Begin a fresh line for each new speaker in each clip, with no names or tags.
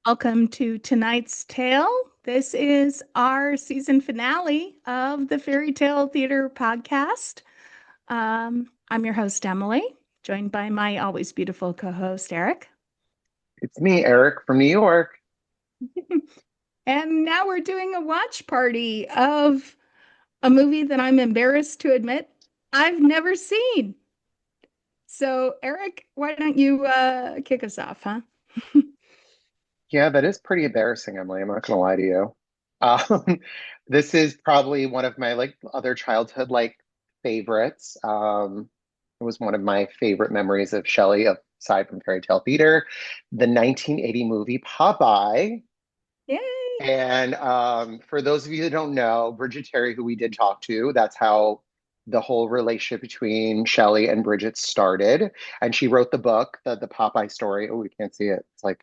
Welcome to tonight's tale. This is our season finale of the Fairy Tale Theater podcast. I'm your host, Emily, joined by my always beautiful co host, Eric.
It's me, Eric from New York.
And now we're doing a watch party of a movie that I'm embarrassed to admit I've never seen. So, Eric, why don't you kick us off, huh?
Yeah, that is pretty embarrassing, Emily. I'm not gonna lie to you. Um, this is probably one of my other childhood favorites. It was one of my favorite memories of Shelley, aside from fairy tale theater, the 1980 movie Popeye.
Yay!
And for those of you that don't know, Bridget Terry, who we did talk to, that's how the whole relationship between Shelley and Bridget started. And she wrote the book, the Popeye story. Oh, we can't see it. It's like,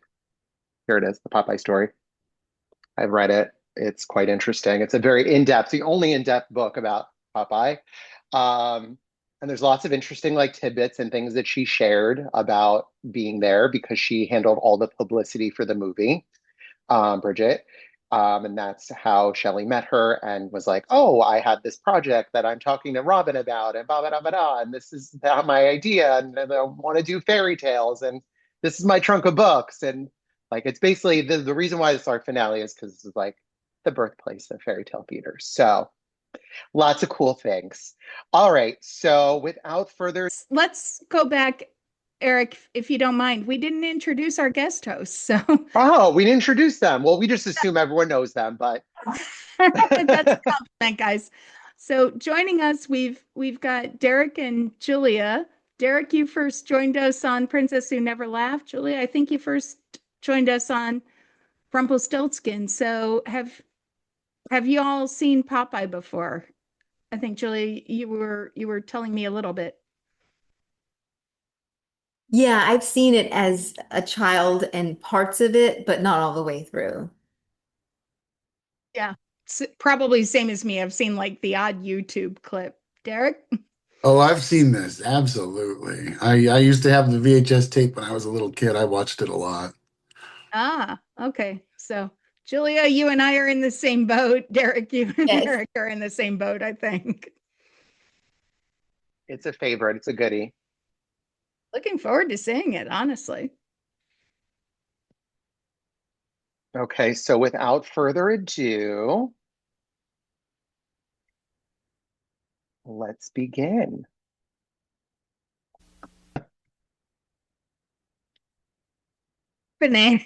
here it is, the Popeye story. I've read it. It's quite interesting. It's a very in-depth, the only in-depth book about Popeye. Um, and there's lots of interesting tidbits and things that she shared about being there because she handled all the publicity for the movie, Bridget. And that's how Shelley met her and was like, oh, I had this project that I'm talking to Robin about, and blah, blah, blah, blah, blah, and this is my idea, and I want to do fairy tales, and this is my trunk of books. And it's basically the reason why this our finale is because this is the birthplace of fairy tale theater. So lots of cool things. All right. So without further
Let's go back, Eric, if you don't mind. We didn't introduce our guest hosts, so
Oh, we didn't introduce them. Well, we just assume everyone knows them, but
that's a compliment, guys. So joining us, we've got Derek and Julia. Derek, you first joined us on Princess Who Never Laughed. Julia, I think you first joined us on Rumpelstiltskin. So have you all seen Popeye before? I think Julia, you were telling me a little bit.
Yeah, I've seen it as a child and parts of it, but not all the way through.
Yeah, probably same as me. I've seen like the odd YouTube clip. Derek?
Oh, I've seen this. Absolutely. I used to have the VHS tape when I was a little kid. I watched it a lot.
Ah, okay. So, Julia, you and I are in the same boat. Derek, you and
Yes.
Eric are in the same boat, I think.
it's a favorite. It's a goodie.
Looking forward to seeing it, honestly.
Okay, so without further ado, let's begin.
Banana.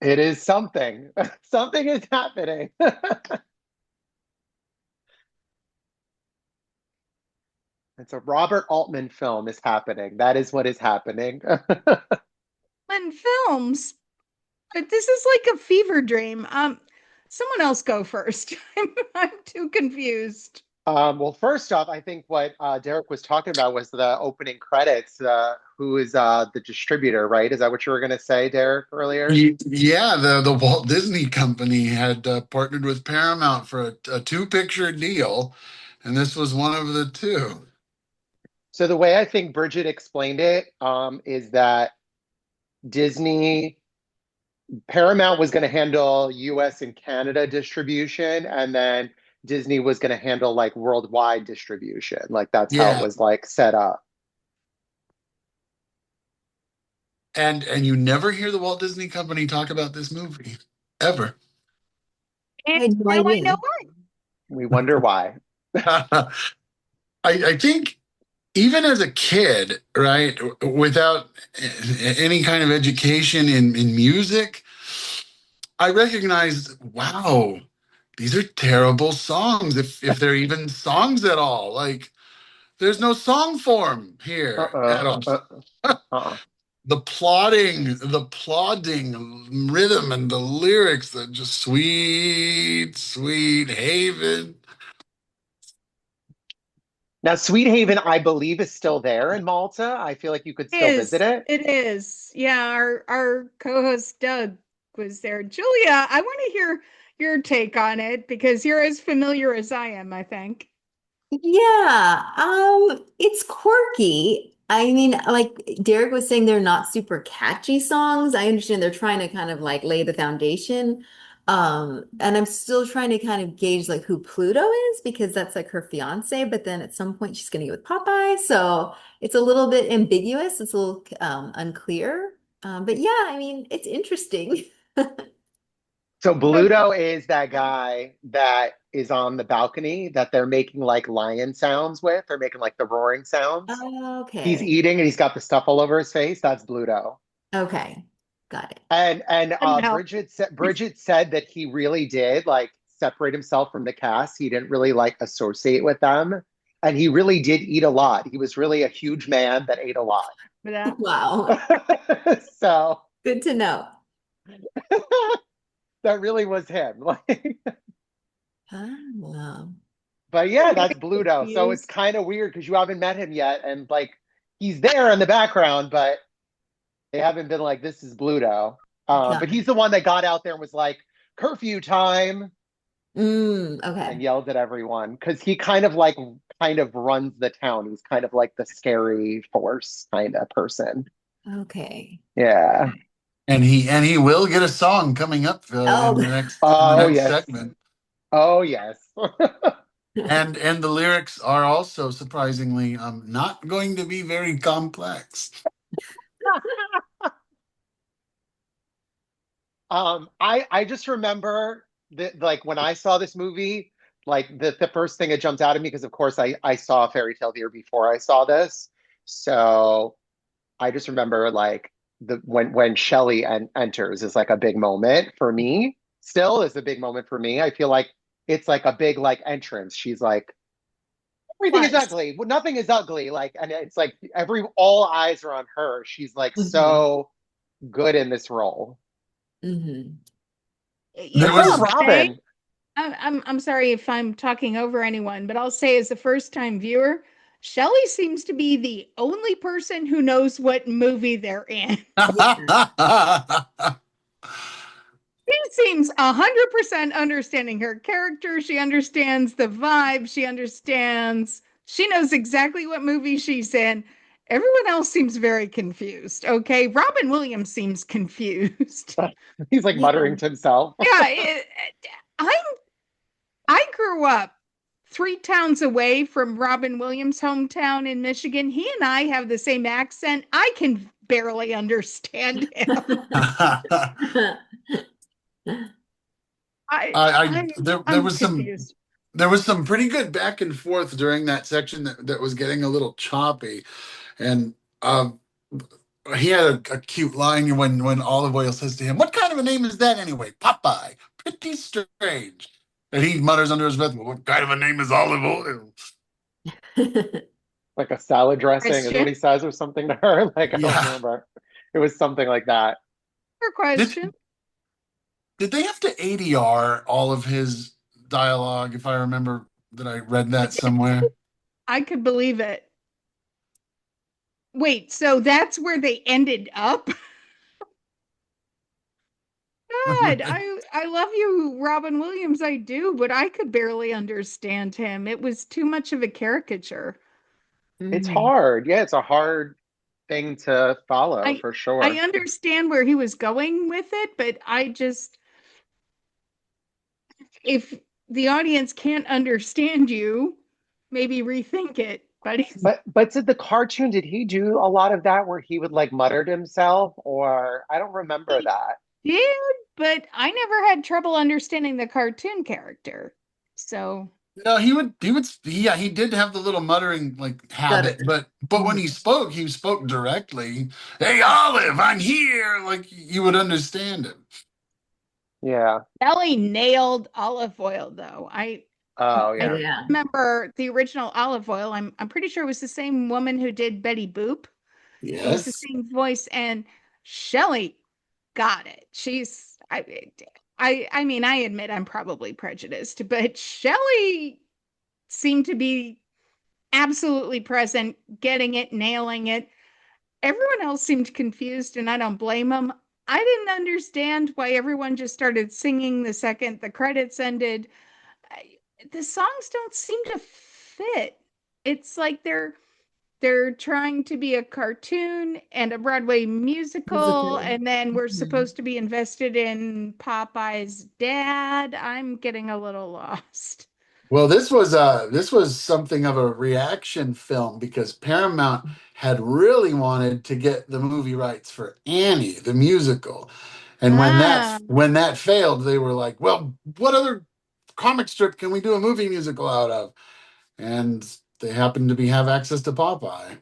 It is something. Something is happening. It's a Robert Altman film is happening. That is what is happening.
And films. But this is like a fever dream. Someone else go first. I'm too confused.
Well, first off, I think what Derek was talking about was the opening credits. Who is the distributor, right? Is that what you were going to say, Derek, earlier?
Yeah, the Walt Disney Company had partnered with Paramount for a two-picture deal, and this was one of the two.
So the way I think Bridget explained it is that Disney Paramount was going to handle US and Canada distribution, and then Disney was going to handle worldwide distribution. That's how it
Yeah,
was set up.
and you never hear the Walt Disney Company talk about this movie ever.
And
I had no
now I know
idea.
why.
We wonder why.
I think even as a kid, right, without any kind of education in music, I recognized, wow, these are terrible songs, if they're even songs at all. Like, there's no song form here at
Uh-uh.
all.
Uh-uh.
The plodding rhythm and the lyrics that just sweet, sweet haven.
Now, Sweet Haven, I believe, is still there in Malta. I feel like you could
It
still visit
is.
it.
It is. Yeah, our co-host Doug was there. Julia, I want to hear your take on it because you're as familiar as I am, I think.
Yeah, it's quirky. I mean, like Derek was saying, they're not super catchy songs. I understand they're trying to kind of like lay the foundation. And I'm still trying to kind of gauge like who Pluto is because that's like her fiance, but then at some point she's gonna get with Popeye. So it's a little bit ambiguous. It's a little unclear. But yeah, I mean, it's interesting.
So Bluto is that guy that is on the balcony that they're making like lion sounds with. They're making like the roaring sounds. He's
Okay.
eating and he's got the stuff all over his face. That's Bluto.
Okay. Got it.
Couldn't help.
Bridget said that he really did like separate himself from the cast. He didn't really like associate with them, and he really did eat a lot. He was really a huge man that ate a lot.
Yeah.
Wow.
So
Good to know.
that really was him. Like,
Oh.
but yeah, that's Bluto. So it's
Confused.
kind of weird because you haven't met him yet, and like he's there in the background, but they haven't been like, this is Bluto. But
Got
he's
it.
the one that got out there and was like, curfew time, and
Okay.
yelled at everyone because he kind of runs the town. He's kind of like the scary force kind of person.
Okay.
Yeah.
And he will get a song coming up in
Oh.
the
Oh
next
yes.
segment.
Oh yes.
And the lyrics are also surprisingly not going to be very complex.
I just remember that like when I saw this movie, like the first thing that jumped out at me because of course I saw Fairy Tale the year before I saw this, so I just remember like the when Shelley enters is like a big moment for me. Still is a big moment for me. I feel like it's like a big like entrance. She's like everything is
Plus.
ugly. Well, nothing is ugly. Like and it's like all eyes are on her. She's like
Hmm.
so good in this role.
Hmm.
You
There
know,
Poor
was
I'll say,
Robin.
I'm sorry if I'm talking over anyone, but I'll say as a first time viewer, Shelley seems to be the only person who knows what movie they're in.
Yeah.
She seems 100% understanding her character. She understands the vibe. She knows exactly what movie she's in. Everyone else seems very confused. Okay. Robin Williams seems confused.
He's like
Yeah.
muttering to himself.
Yeah. I'm, I grew up 3 towns away from Robin Williams' hometown in Michigan. He and I have the same accent. I can barely understand him.
there
I'm
was some
confused.
pretty good back and forth during that section that was getting a little choppy, and um, he had a cute line when Olive Oil says to him, "What kind of a name is that anyway? Popeye. Pretty strange." And he mutters under his breath, "Well, what kind of a name is Olive Oil?"
Like a salad dressing is what
Question.
he says or something to her. Like I don't
Yeah.
remember. It was something like that.
Her
Did
question.
did they have to ADR all of his dialogue? If I remember that I read that somewhere.
I could believe it. Wait, so that's where they ended up? God, I love you, Robin Williams. I do, but I could barely understand him. It was too much of a caricature.
It's
Hmm.
hard. Yeah, it's a hard thing to follow
I
for
I
sure.
understand where he was going with it, but I just if the audience can't understand you, maybe rethink it. But he
But did the cartoon, did he do a lot of that where he would like mutter to himself? Or I don't remember that.
did, but I never had trouble understanding the cartoon character. So
No, yeah, he did have the little muttering like habit,
Stutter.
but when he spoke directly. "Hey, Olive, I'm here." Like you would understand him.
Yeah.
Ellie nailed Olive Oil though.
Oh
I
yeah.
Yeah.
remember the original Olive Oil. I'm pretty sure it was the same woman who did Betty Boop. It was the
Yes.
same voice, and Shelley got it. I mean, I admit I'm probably prejudiced, but Shelley seemed to be absolutely present, getting it, nailing it. Everyone else seemed confused, and I don't blame them. I didn't understand why everyone just started singing the second the credits ended. I, the songs don't seem to fit. It's like they're they're trying to be a cartoon and a Broadway musical,
Musical.
and then we're
Mhm.
supposed to be invested in Popeye's dad. I'm getting a little lost.
Well, this was something of a reaction film because Paramount had really wanted to get the movie rights for Annie, the musical. And
Ah,
when that failed, they were like, "Well, what other comic strip can we do a movie musical out of?" And they happened to have access to Popeye.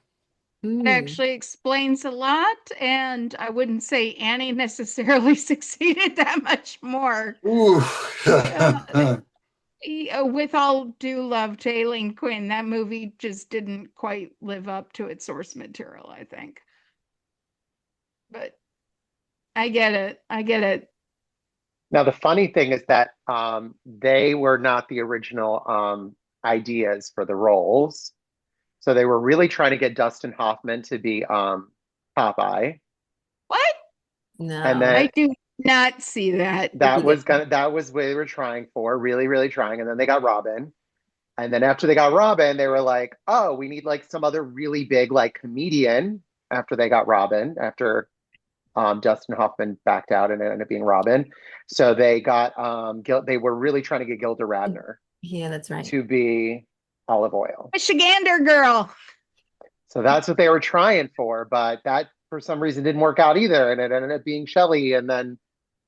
it
Mm.
actually explains a lot, and I wouldn't say Annie necessarily succeeded that much more.
Ooh.
With all due love to Aileen Quinn, that movie just didn't quite live up to its source material, I think. But I get it. I get it.
Now, the funny thing is that they were not the original ideas for the roles. So they were really trying to get Dustin Hoffman to be Popeye.
What?
And
No.
then
I do not see that.
that was what they were trying for, really, really trying. And then they got Robin. And then after they got Robin, they were like, oh, we need like some other really big like comedian after they got Robin, after Dustin Hoffman backed out and it ended up being Robin. So they got they were really trying to get Gilda Radner
Yeah, that's right.
to be Olive Oil.
Michigander girl.
So that's what they were trying for, but that for some reason didn't work out either, and it ended up being Shelley. And then,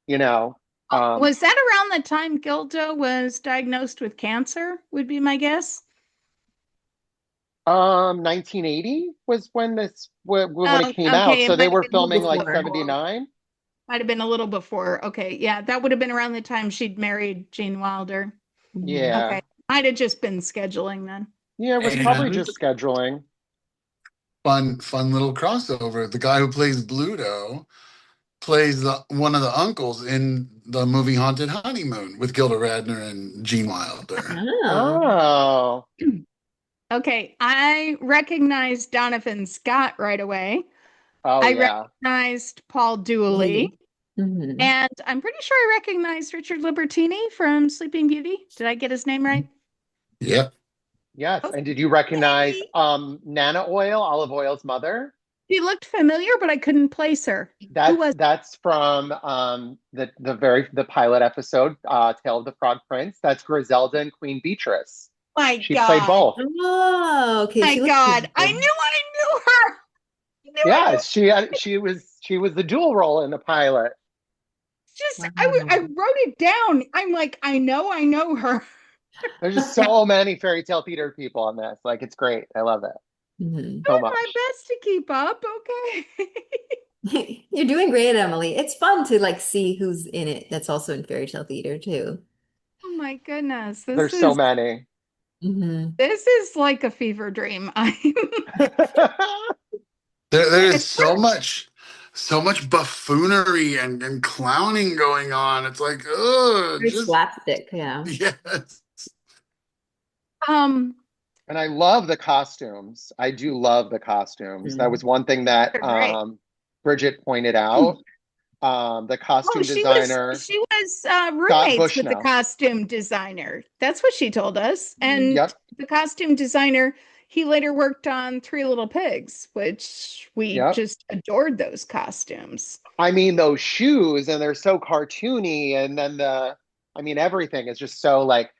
you know,
Was that around the time Gilda was diagnosed with cancer? Would be my guess.
1980 was when when it
Oh,
came out.
okay. It
So they
might have
were
been a little
filming like
before.
79.
Might have been a little before. Okay. Yeah, that would have been around the time she'd married Gene Wilder.
Mhm.
Yeah.
Okay. Might have just been scheduling then.
Yeah, it was probably
And
just scheduling.
fun little crossover. The guy who plays Bluto plays one of the uncles in the movie Haunted Honeymoon with Gilda Radner and Gene Wilder.
Oh.
Oh.
Okay. I recognized Donovan Scott right away.
Oh
I
yeah.
recognized Paul Dooley.
Mhm.
And I'm pretty sure I recognized Richard Libertini from Sleeping Beauty. Did I get his name right?
Yep.
Yes. And did you recognize
Okay.
Nana Oil, Olive Oil's mother?
She looked familiar, but I couldn't place her. Who was
That's from the pilot episode, Tale of the Frog Prince. That's Griselda and Queen Beatrice.
my
She played
God.
both.
Oh, okay.
My
She looks
God. I
familiar.
knew I knew her. I knew I knew.
Yes, she was the dual role in the pilot.
Just I
Wow.
wrote it down. I'm like, I know her.
There's just so many fairy tale theater people on this. Like it's great. I love it
Mhm.
so
Doing my
much.
best to keep up. Okay.
You're doing great, Emily. It's fun to like see who's in it that's also in fairy tale theater too.
Oh my goodness.
There's so many.
Hmm.
This is like a fever dream. I'm
There is so much buffoonery and clowning going on. It's like, oh,
Very
just
slapstick, yeah.
yes.
um
And I love the costumes. I do love the costumes. That was
Mm.
one thing that
they're great.
Bridget pointed out. The
Oh,
costume designer,
she was
Scott
roommates with the
Bushnell.
costume designer. That's what she told us. And
Yep,
the costume designer, he later worked on Three Little Pigs, which we
yep.
just adored those costumes.
I mean, those shoes, and they're so cartoony, and then I mean, everything is just so like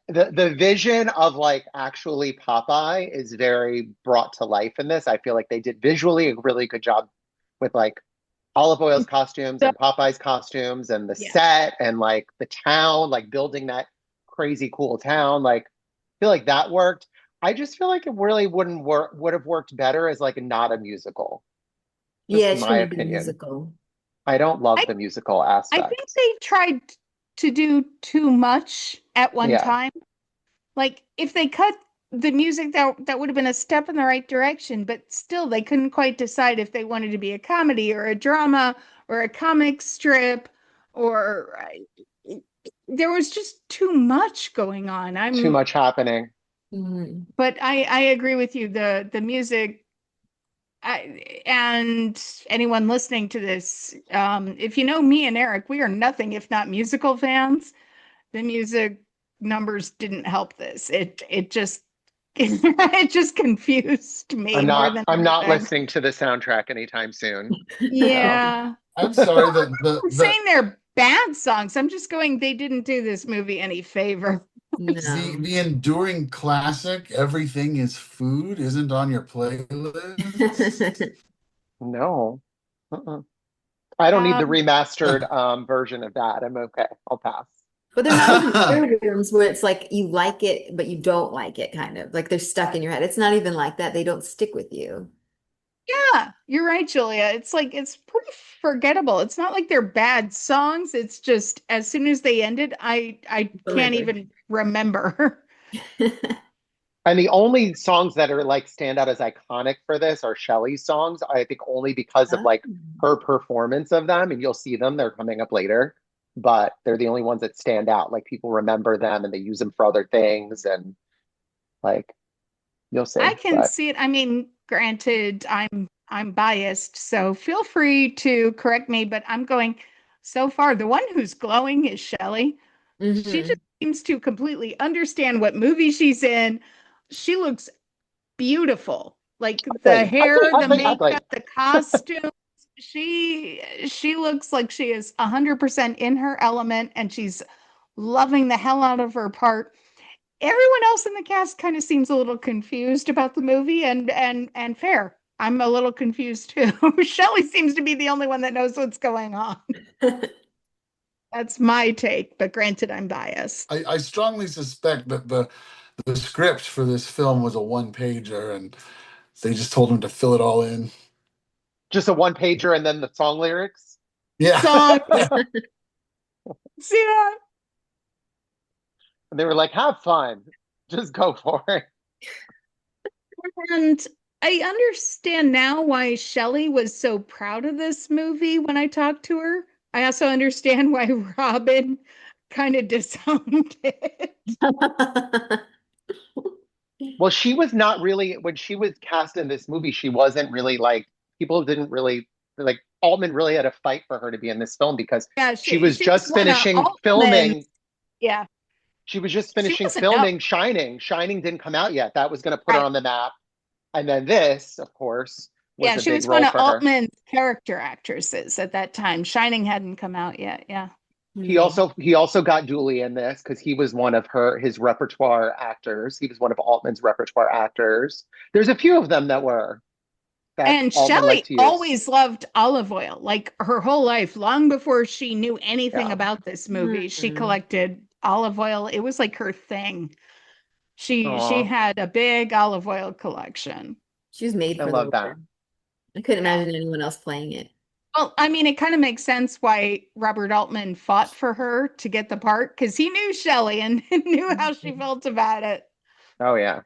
the vision of like actually Popeye is very brought to life in this. I feel like they did visually a really good job with like Olive Oil's costumes
So,
and Popeye's costumes and the
yeah.
set and like the town, like building that crazy cool town. Like, I feel like that worked. I just feel like it really wouldn't work, would have worked better as like not a musical.
Yeah,
Just
it
my
shouldn't have been a
opinion.
musical.
I don't love
I
the musical
I think
aspect.
they tried to do too much at one
Yeah,
time. Like if they cut the music, that would have been a step in the right direction, but still they couldn't quite decide if they wanted to be a comedy or a drama or a comic strip or there was just too much going on.
too much happening.
Mhm.
But I agree with you. The music and anyone listening to this, if you know me and Eric, we are nothing if not musical fans. The music numbers didn't help this. It just it just confused me more than
I'm not
anything.
listening to the soundtrack anytime soon.
Yeah.
I'm sorry that
I'm saying they're bad songs. I'm just going, they didn't do this movie any favor.
No.
the enduring classic "Everything Is Food" isn't on your playlist.
No. Uh-uh. I don't need the
Um,
remastered version of that. I'm okay. I'll pass.
But they're not even earworms where it's like you like it, but you don't like it, kind of. Like they're stuck in your head. It's not even like that. They don't stick with you.
yeah, you're right, Julia. It's like it's pretty forgettable. It's not like they're bad songs. It's just as soon as they ended, I can't
Forever.
even remember.
And the only songs that are like stand out as iconic for this are Shelley's songs. I think only because of like
Oh.
her performance of them, and you'll see them, they're coming up later, but they're the only ones that stand out. Like people remember them and they use them for other things, and like you'll see.
I can
But
see it. I mean, granted, I'm biased, so feel free to correct me, but I'm going so far. The one who's glowing is Shelley. She just
Mhm.
seems to completely understand what movie she's in. She looks beautiful. Like the hair, the
exactly.
makeup, the costumes. She looks like she is 100% in her element and she's loving the hell out of her part. Everyone else in the cast kind of seems a little confused about the movie and fair. I'm a little confused too. Shelley seems to be the only one that knows what's going on. That's my take, but granted, I'm biased.
I strongly suspect that the script for this film was a one-pager, and they just told him to fill it all in.
Just a one pager and then the song lyrics.
Yeah.
Songs. See that?
And they were like, have fun. Just go for it.
And I understand now why Shelley was so proud of this movie when I talked to her. I also understand why Robin kind of disowned it.
Well, she was not really, when she was cast in this movie, she wasn't really like, people didn't really, like, Altman really had to fight for her to be in this film because
Yeah,
she was
she was
just
one of
finishing
Altman's.
filming.
Yeah,
She was just
she
finishing
wasn't no.
filming Shining. Shining didn't come out yet. That was going to put her
Right.
on the map. And then this, of course, was
Yeah,
a
she
big
was one
role
of
for her.
Altman's character actresses at that time. Shining hadn't come out yet. Yeah.
Hmm.
He also got Dooley in this because he was one of his repertoire actors. He was one of Altman's repertoire actors. There's a few of them that
And
Altman liked
Shelley
to use.
always loved olive oil, like her whole life, long before she knew anything
Yeah.
about this movie. She
Mhm.
collected olive oil. It was like her thing. She
Aw,
had a big olive oil collection.
She was made
I
for the
love that.
role. I couldn't
Yeah.
imagine anyone else playing it.
Well, I mean, it kind of makes sense why Robert Altman fought for her to get the part because he knew Shelley and knew how she
Mhm.
felt about it.
Oh yeah.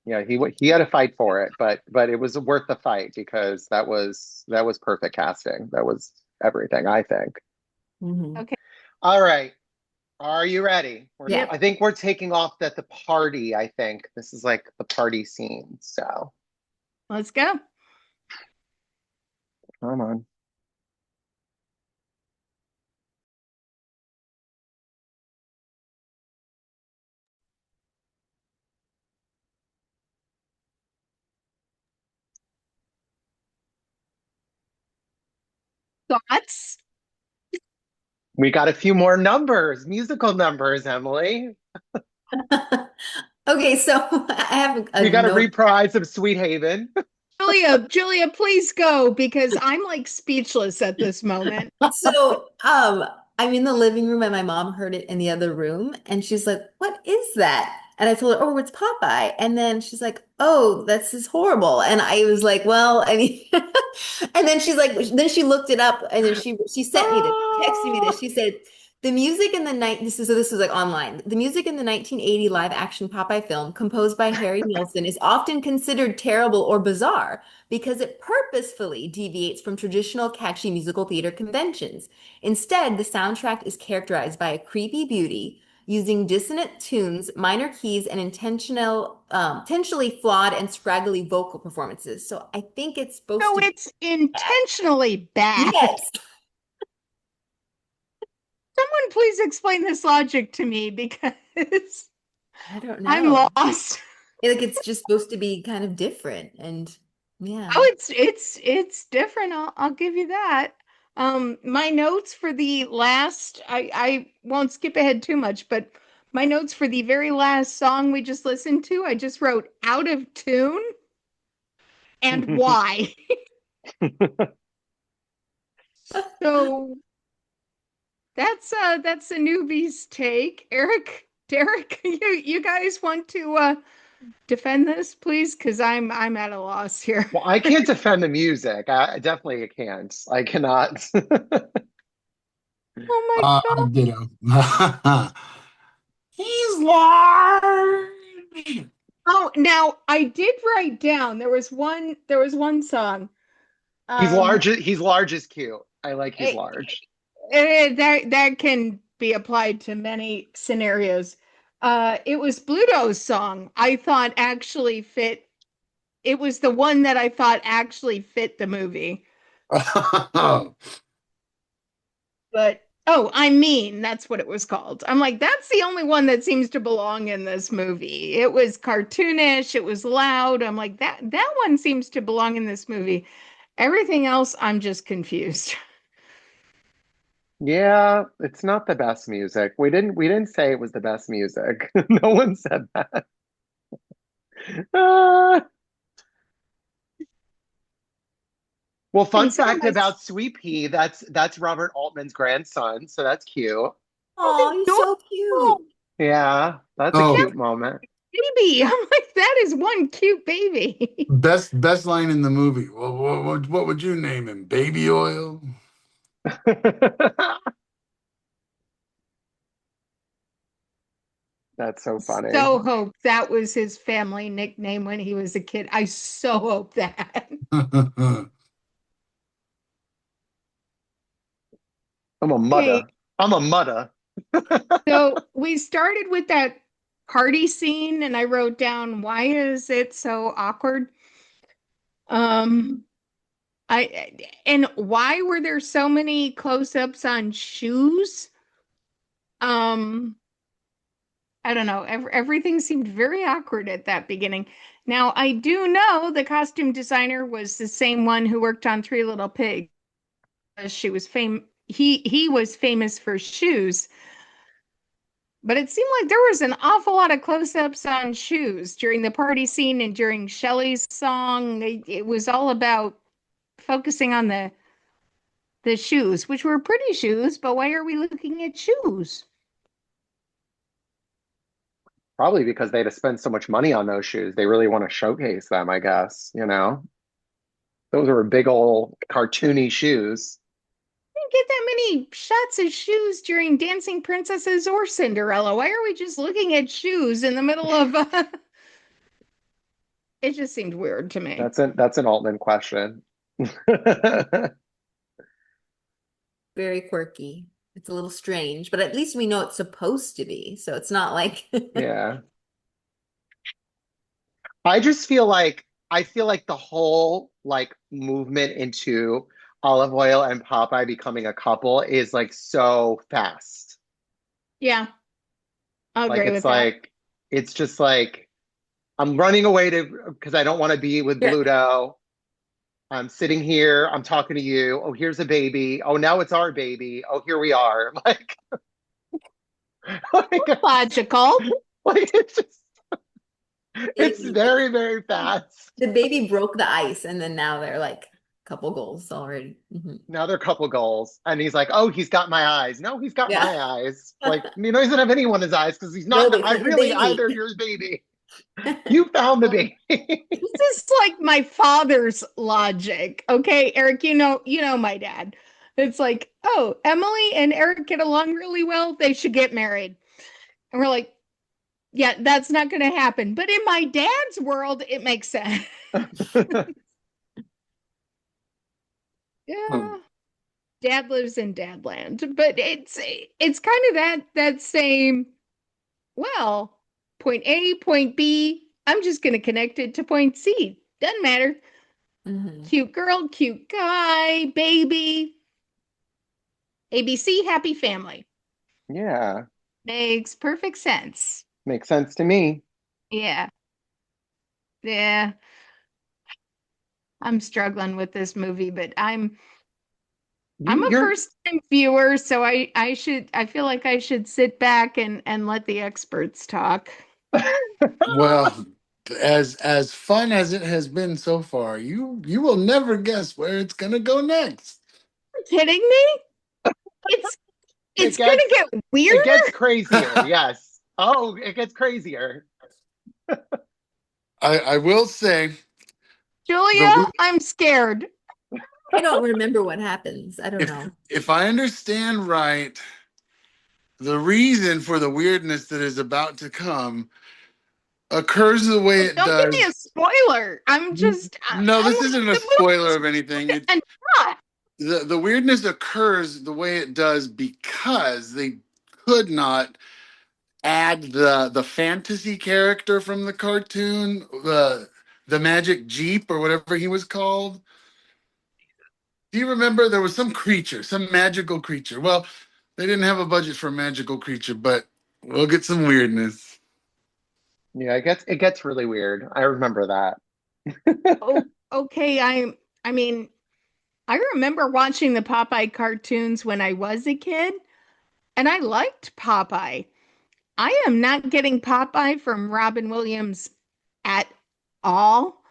Yeah, he had to fight for it, but it was worth the fight because that was perfect casting. That was everything, I think.
Mhm.
Okay.
All right. Are you ready?
Yeah.
I think we're taking off at the party, I think. This is like the party scene. So
Let's go.
come on.
Thoughts?
We got a few more numbers, musical numbers, Emily.
Okay, so I have a
We got a
note.
reprise of Sweet Haven.
Julia, please go because I'm like speechless at this moment.
So, I'm in the living room and my mom heard it in the other room and she's like, "What is that?" And I told her, "Oh, it's Popeye." And then she's like, "Oh, that's just horrible." And I was like, "Well, I mean," and then she's like, then she looked it up and then she sent me this, texted me this. She said, "The music in the night this is like online. The music in the 1980 live action Popeye film, composed by Harry Nilsson, is often considered terrible or bizarre because it purposefully deviates from traditional catchy musical theater conventions. Instead, the soundtrack is characterized by a creepy beauty, using dissonant tunes, minor keys, and intentionally flawed and scraggly vocal performances." So I think it's supposed
So
to be
it's
bad.
intentionally bad.
Yes.
Someone please explain this logic to me because
I don't
I'm
know.
lost.
Like it's just supposed to be kind of different, and yeah.
Oh, it's different. I'll give you that. My notes for the last, I won't skip ahead too much, but my notes for the very last song we just listened to, I just wrote out of tune and why. So that's a newbie's take. Eric, Derek, you guys want to defend this, please? Because I'm at a loss here.
Well, I can't defend the music. I definitely can't. I cannot.
Oh my God.
Ditto. He's large.
Oh, now I did write down there was one song.
He's large.
Um
He's large is cute. I like he's
it,
large.
that can be applied to many scenarios. It was Bluto's song. I thought actually fit. It was the one that I thought actually fit the movie. But oh, I mean, that's what it was called. I'm like, that's the only one that seems to belong in this movie. It was cartoonish, it was loud. I'm like, that one seems to belong in this movie. Everything else, I'm just confused.
Yeah, it's not the best music. We didn't say it was the best music. No one said that. Ah. Well, fun
And some of
fact
my
about Sweet Pea, that's Robert Altman's grandson, so that's cute.
Oh, he's so cute.
adorable
Yeah, that's a
Oh,
cute moment.
baby. I'm like, that is one cute baby.
best line in the movie. Well, what would you name him? Baby oil?
That's so funny.
So hope that was his family nickname when he was a kid. I so hope that.
I'm a
Okay,
mudda. I'm a mudda.
so we started with that party scene, and I wrote down, why is it so awkward? Um, and why were there so many close-ups on shoes? Um, I don't know. Everything seemed very awkward at that beginning. Now, I do know the costume designer was the same one who worked on Three Little Pigs. She was he was famous for shoes. But it seemed like there was an awful lot of close-ups on shoes during the party scene and during Shelley's song. It was all about focusing on the shoes, which were pretty shoes, but why are we looking at shoes?
Probably because they had to spend so much money on those shoes. They really want to showcase them, I guess, you know? Those were big old cartoony shoes.
Didn't get that many shots of shoes during Dancing Princesses or Cinderella. Why are we just looking at shoes in the middle of it just seemed weird to me.
That's an Altman question.
Very quirky. It's a little strange, but at least we know it's supposed to be. So it's not like
Yeah. I feel like the whole like movement into Olive Oil and Popeye becoming a couple is like so fast.
Yeah, I'll
Like
agree with that.
it's just like I'm running away to because I don't want to be with
yeah.
Bluto. I'm sitting here, I'm talking to you. Oh, here's a baby. Oh, now it's our baby. Oh, here we are. Like,
Logical.
like it's just it's
Baby.
very, very fast.
The baby broke the ice, and then now they're like a couple goals already.
Now they're couple goals. And he's like, oh, he's got my eyes. No, he's got
Yeah.
my eyes. Like, he doesn't have anyone in his eyes because he's not,
No, but
I
he's the
really
baby.
either your baby. You found the baby.
This is like my father's logic. Okay, Eric, you know my dad. It's like, oh, Emily and Eric get along really well. They should get married. And we're like, yeah, that's not going to happen. But in my dad's world, it makes sense. Yeah. Dad lives in Dadland, but it's kind of that same, well, point A, point B, I'm just going to connect it to point C. Doesn't matter.
Mhm.
Cute girl, cute guy, baby. ABC, happy family.
Yeah,
Makes perfect sense.
makes sense to me.
Yeah. Yeah, I'm struggling with this movie, but I'm a
You're
first time viewer, so I feel like I should sit back and let the experts talk.
Well, as fun as it has been so far, you will never guess where it's gonna go next.
Kidding me? It's
it
it's gonna
gets
get weirder.
it gets crazier. Yes. Oh, it gets crazier.
I will say the
Julia, I'm scared.
I don't remember what happens. I don't know.
if I understand right, the reason for the weirdness that is about to come occurs the way it
Don't give me a
does.
spoiler.
No,
I'm
this
like
isn't a
the
spoiler
movie's
of anything.
and not.
The weirdness occurs the way it does because they could not add the fantasy character from the cartoon, the magic Jeep or whatever he was called. Do you remember there was some creature, some magical creature? Well, they didn't have a budget for a magical creature, but we'll get some weirdness.
Yeah, it gets really weird. I remember that.
Oh, okay. I mean, I remember watching the Popeye cartoons when I was a kid, and I liked Popeye. I am not getting Popeye from Robin Williams at all.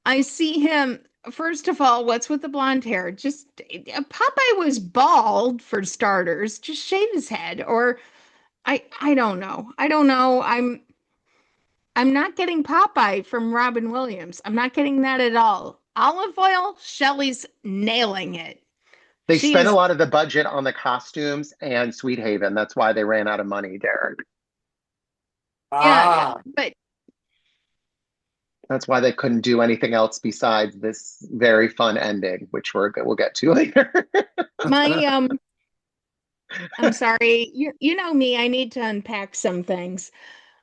I see him, first of all, what's with the blonde hair? Just Popeye was bald for starters. Just shave his head. Or I don't know. I don't know. I'm not getting Popeye from Robin Williams. I'm not getting that at all. Olive oil, Shelley's nailing it.
They
She
spent a
is,
lot of the budget on the costumes and Sweet Haven. That's why they ran out of money, Derek.
yeah,
Ah,
but
That's why they couldn't do anything else besides this very fun ending, which we'll get to later.
my I'm sorry. You know me, I need to unpack some things.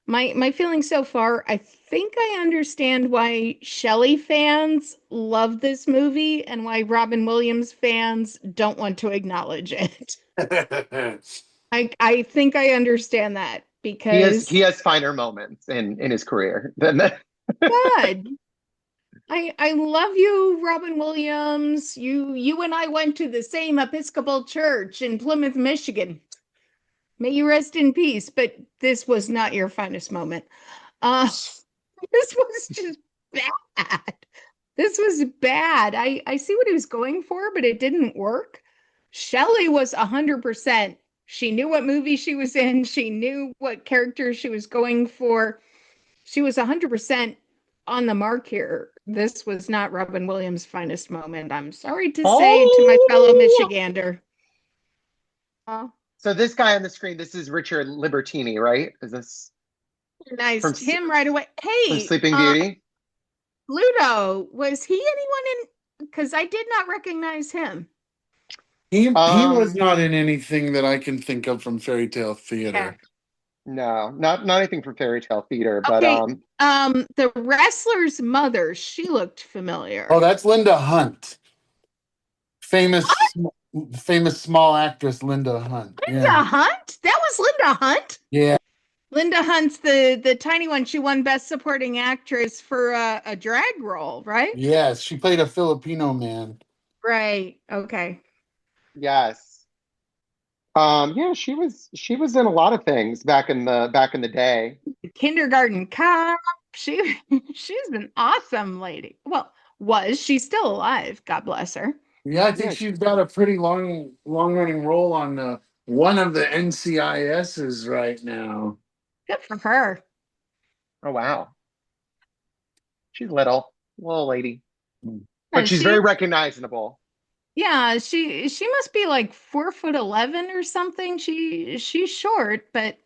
My feeling so far, I think I understand why Shelley fans love this movie and why Robin Williams fans don't want to acknowledge it. I think I understand that
He
because
has finer moments in his career than that.
God, I love you, Robin Williams. You and I went to the same Episcopal church in Plymouth, Michigan. May you rest in peace, but this was not your finest moment. This was just bad. This was bad. I see what he was going for, but it didn't work. Shelley was 100%. She knew what movie she was in. She knew what character she was going for. She was 100% on the mark here. This was not Robin Williams' finest moment. I'm sorry to say to my fellow
Oh,
Michigander. Uh,
so this guy on the screen, this is Richard Libertini, right? Is this from
recognized him right away.
from
Hey,
Sleeping Beauty?
Pluto, was he anyone in? Because I did not recognize him.
he was
Um,
not in anything that I can think of from fairy tale
Yeah.
theater.
no, not anything from Fairy Tale Theater, but
Okay. The wrestler's mother, she looked
Oh,
familiar.
that's Linda Hunt, famous famous small actress Linda Hunt. Yeah,
Linda Hunt? That was Linda Hunt?
yeah,
Linda Hunt's the tiny one. She won Best Supporting Actress for a drag role, right?
yes. She played a Filipino man.
Right. Okay.
yes. Yeah, she was in a lot of things back in the day.
Kindergarten Cop. She she's been awesome, lady. Well, was she's still alive? God bless her.
Yeah, I think
Yeah.
she's got a pretty long running role on one of the NCISs right now.
Good for her.
Oh wow. She's little lady, but
And
she's
she
very recognizable.
Yeah, she must be like 4'11" or something. She's short, but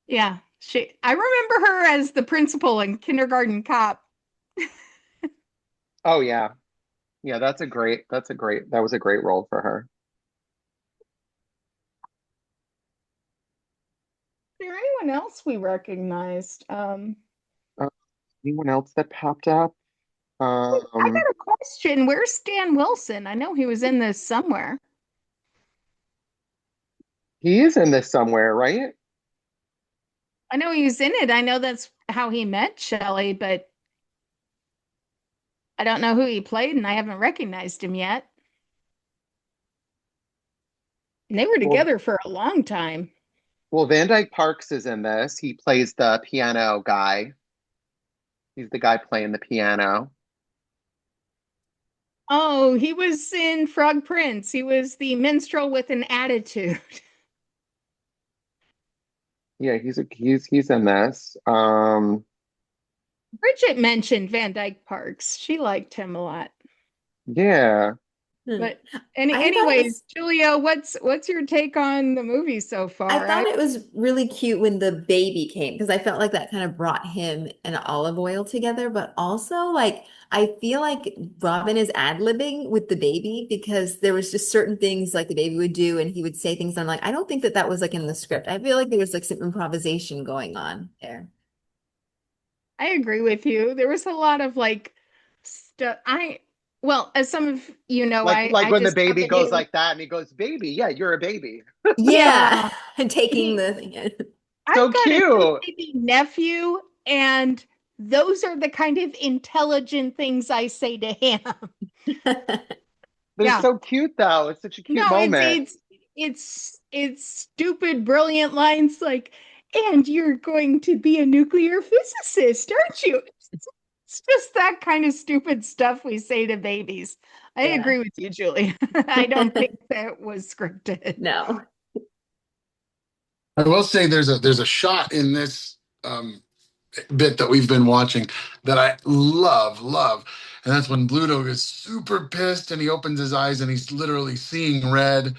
yeah, I remember her as the principal in Kindergarten Cop.
Oh yeah. Yeah, that was a great role for her.
Is there anyone else we recognized?
Uh, Anyone else that popped up?
I got a question. Where's Stan Wilson? I know he was in this somewhere.
He is in this somewhere, right?
I know he was in it. I know that's how he met Shelley, but I don't know who he played, and I haven't recognized him yet. And they were
Well,
together for a long time.
well, Van Dyke Parks is in this. He plays the piano guy. He's the guy playing the piano.
Oh, he was in Frog Prince. He was the minstrel with an attitude.
Yeah, he's in this.
Bridget mentioned Van Dyke Parks. She liked him a lot.
Yeah.
But
I thought it
anyways,
was
Julia, what's your take on the movie so
I
far?
thought it was really cute when the baby came because I felt like that kind of brought him and Olive Oil together. But also, like, I feel like Robin is ad-libbing with the baby because there was just certain things like the baby would do and he would say things. I'm like, I don't think that that was like in the script. I feel like there was like some improvisation going on there.
I agree with you. There was a lot of like stuff. Well, as some of you know,
Like
I
when the
just
baby goes
accompanied.
like that and he goes, "Baby, yeah, you're a baby."
Yeah,
Yeah,
and taking
he.
the thing.
I've
So
got a new
cute.
baby nephew, and those are the kind of intelligent things I say to him.
They're
Yeah.
so cute though. It's such a cute
No,
moment.
it's stupid, brilliant lines like, and you're going to be a nuclear physicist, aren't you? It's just that kind of stupid stuff we say to babies. I
Yeah.
agree with you, Julie. I don't think that was scripted.
No.
I will say there's a shot in this bit that we've been watching that I love. And that's when Bluto is super pissed and he opens his eyes and he's literally seeing red.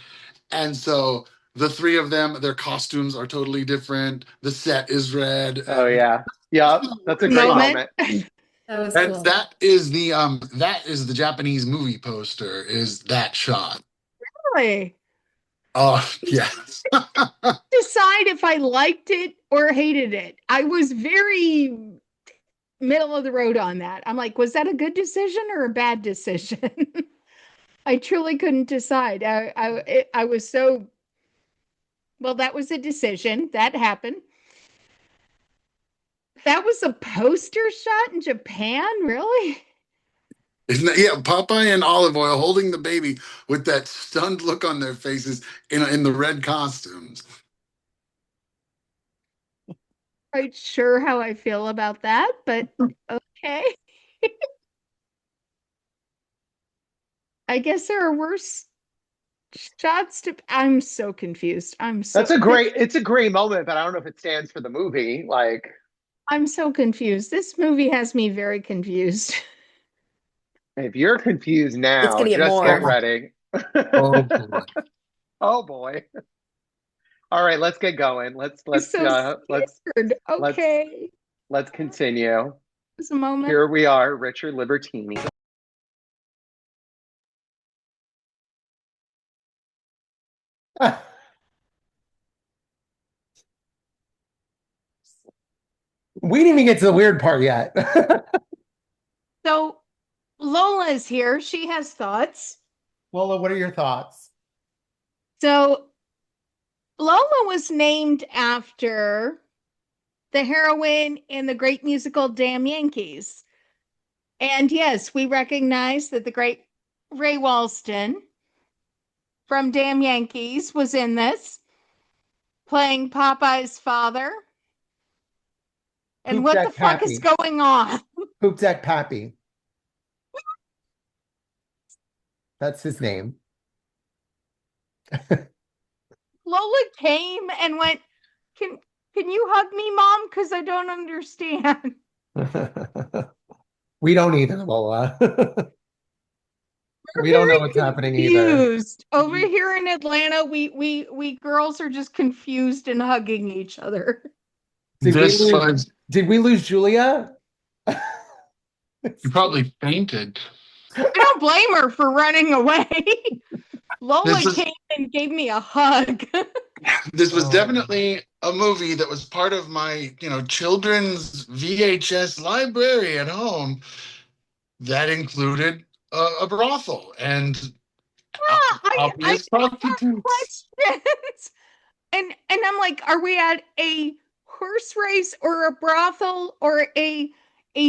And so the three of them, their costumes are totally different. The set is red.
Oh yeah. Yeah, that's a great
Moment.
moment.
That was
And
cool.
that is the Japanese movie poster, is that shot.
Really?
Oh yes.
Decide if I liked it or hated it. I was very middle of the road on that. I'm like, was that a good decision or a bad decision? I truly couldn't decide. I was so well. That was a decision that happened. That was a poster shot in Japan, really?
Isn't that, yeah, Popeye and Olive Oil holding the baby with that stunned look on their faces in the red costumes.
Quite sure how I feel about that, but okay. I guess there are worse shots to. I'm so confused.
It's a great moment, but I don't know if it stands for the movie. Like,
I'm so confused. This movie has me very confused.
if you're confused
It's
now,
gonna get
just get
more.
ready.
Oh boy.
Oh boy. All right, let's get going.
I'm so scared.
Let's
Okay.
let's continue.
There's a moment.
Here we are, Richard Libertini.
We didn't even get to the weird part yet.
So Lola is here. She has thoughts.
Lola, what are your thoughts?
So Lola was named after the heroine in the great musical Damn Yankees. And yes, we recognize that the great Ray Walston from Damn Yankees was in this, playing Popeye's father. And
Poop
what the
Deck
fuck is
Pappy.
going on?
Poop Deck Pappy. That's his name.
Lola came and went, can you hug me, Mom? Because I don't understand.
We don't either, Lola.
We're
We don't know
very
what's happening either.
confused. Over here in Atlanta, we girls are just confused and hugging each other.
This was,
Did we lose Julia?
you probably fainted.
I don't blame her for running away. Lola
This is
came and gave me a hug.
this was
Oh.
definitely a movie that was part of my, children's VHS library at home that included a brothel and
I
obvious
have
prostitutes.
questions. And I'm like, are we at a horse race or a brothel or a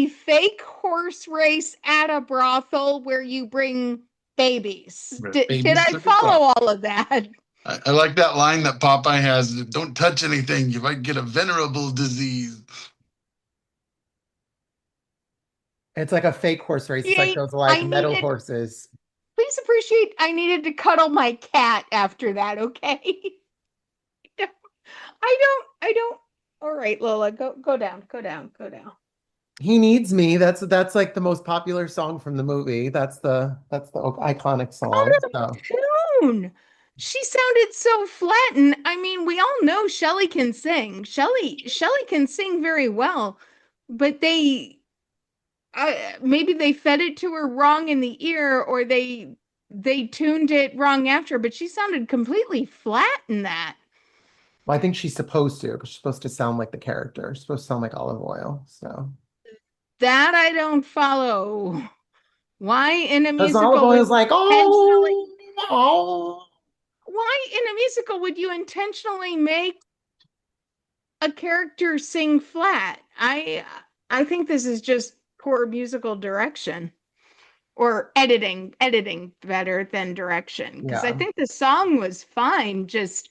fake horse race at a brothel where you bring babies? Did
Babies
I
to the
follow
brothel.
all of that?
I like that line that Popeye has, don't touch anything, you might get a venerable disease.
It's like a fake horse race. It's like
Yay,
those
I
like metal
needed,
horses.
please appreciate I needed to cuddle my cat after that, okay? I don't. All right, Lola, go down, go down, go down.
He Needs Me. That's like the most popular song from the movie. That's the iconic song.
Out of
So
tune. She sounded so flattened. I mean, we all know Shelley can sing. Shelley can sing very well, but maybe they fed it to her wrong in the ear, or they tuned it wrong after. But she sounded completely flat in that.
well, I think she's supposed to, because she's supposed to sound like the character. She's supposed to sound like Olive Oil. So
That I don't follow. Why in a
because Olive
musical would
Oil's like,
intentionally?
oh.
Why in a musical would you intentionally make a character sing flat? I think this is just poor musical direction or editing better than direction, because I
Yeah.
think the song was fine, just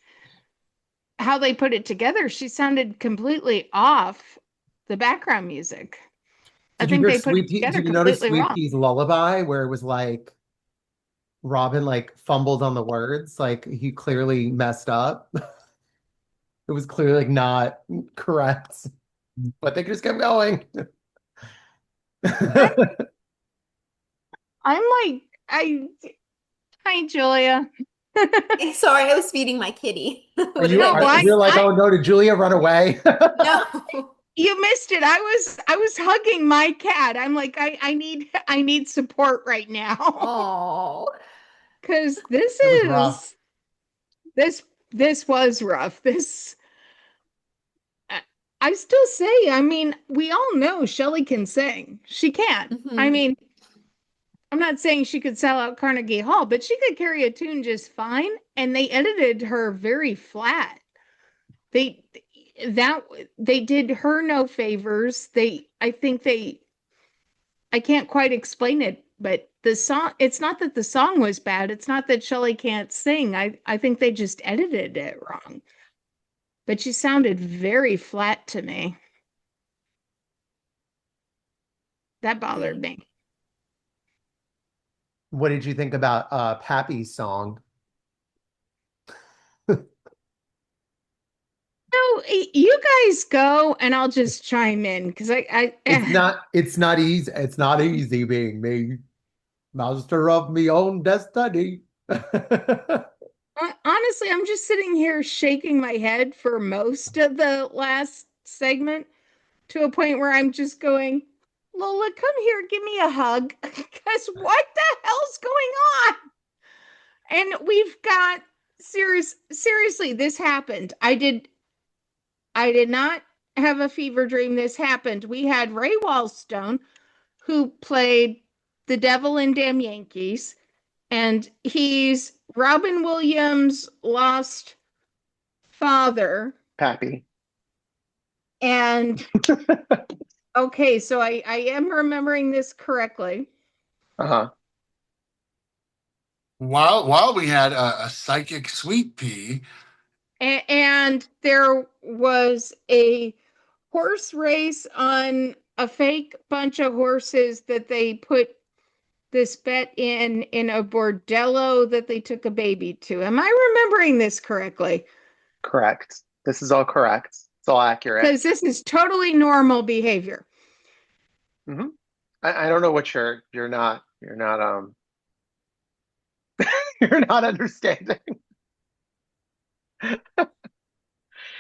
how they put it together. She sounded completely off the background music. I
Did you
think
hear
they put it
Sweet Pea?
together
Did you notice
completely
Sweet
wrong.
Pea's lullaby where it was like Robin like fumbled on the words, like he clearly messed up. It was clearly like not correct, but they just kept going.
I'm like, hi Julia.
Sorry, I was feeding my kitty.
Are
What
you
did I
No,
are
miss?
you're like, oh no, did Julia run away?
No.
You missed it. I was hugging my cat. I'm like, I need support right now.
Oh.
Because this
It was rough.
is this was rough. This I still say, I mean, we all know Shelley can sing. She can. I
Mhm.
mean, I'm not saying she could sell out Carnegie Hall, but she could carry a tune just fine. And they edited her very flat. They that they did her no favors. I can't quite explain it, but the song, it's not that the song was bad. It's not that Shelley can't sing. I think they just edited it wrong. But she sounded very flat to me. That bothered me.
What did you think about Pappy's song?
So you guys go and I'll just chime in because
It's not easy being me, master of me own destiny.
honestly, I'm just sitting here shaking my head for most of the last segment to a point where I'm just going, Lola, come here, give me a hug. Because what the hell's going on? And we've got seriously, this happened. I did not have a fever dream. This happened. We had Ray Wallstone, who played the devil in Damn Yankees, and he's Robin Williams' lost father.
Pappy.
And okay, so I am remembering this correctly.
Uh-huh.
While we had a psychic sweet pea,
And there was a horse race on a fake bunch of horses that they put this bet in a bordello that they took a baby to. Am I remembering this correctly?
Correct. This is all correct. It's all accurate.
Because this is totally normal behavior.
Hmm. I don't know what you're not you're not understanding.
I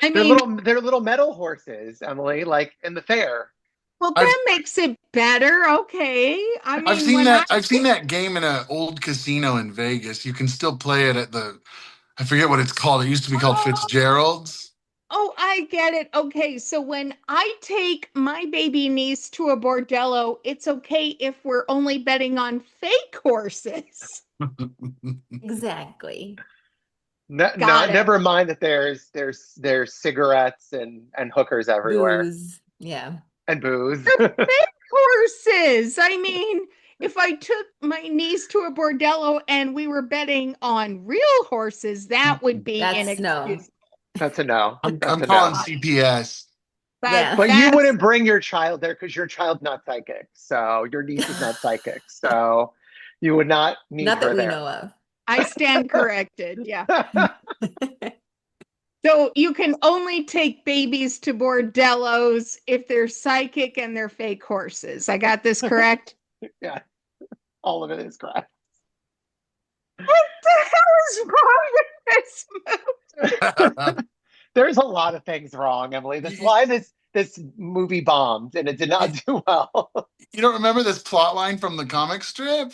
mean,
They're little metal horses, Emily, like in the fair.
well,
I've
that makes it better. Okay. I
I've
mean,
seen
when
that I've seen that game in an old casino in Vegas. You can still play it at I forget what it's called. It used to be called Fitzgerald's.
Oh, I get it. Okay, so when I take my baby niece to a bordello, it's okay if we're only betting on fake horses.
Exactly.
Got it.
Never mind that there's cigarettes and hookers everywhere
Booze. Yeah.
and booze.
Horses. I mean, if I took my niece to a bordello and we were betting on real horses, that would be
That's no.
inexcusable.
That's a no.
I'm
That's a
calling
no.
CPS.
Yeah.
But you wouldn't bring your child there because your child's not psychic. So your niece is not psychic. So you would not need
Not
her
that we
there.
know of.
I stand corrected. Yeah. So you can only take babies to bordellos if they're psychic and they're fake horses. I got this correct?
Yeah. All of it is correct.
What the hell is wrong with this movie?
There's a lot of things wrong, Emily. That's why this movie bombed and it did not do well.
You don't remember this plot line from the comic strip?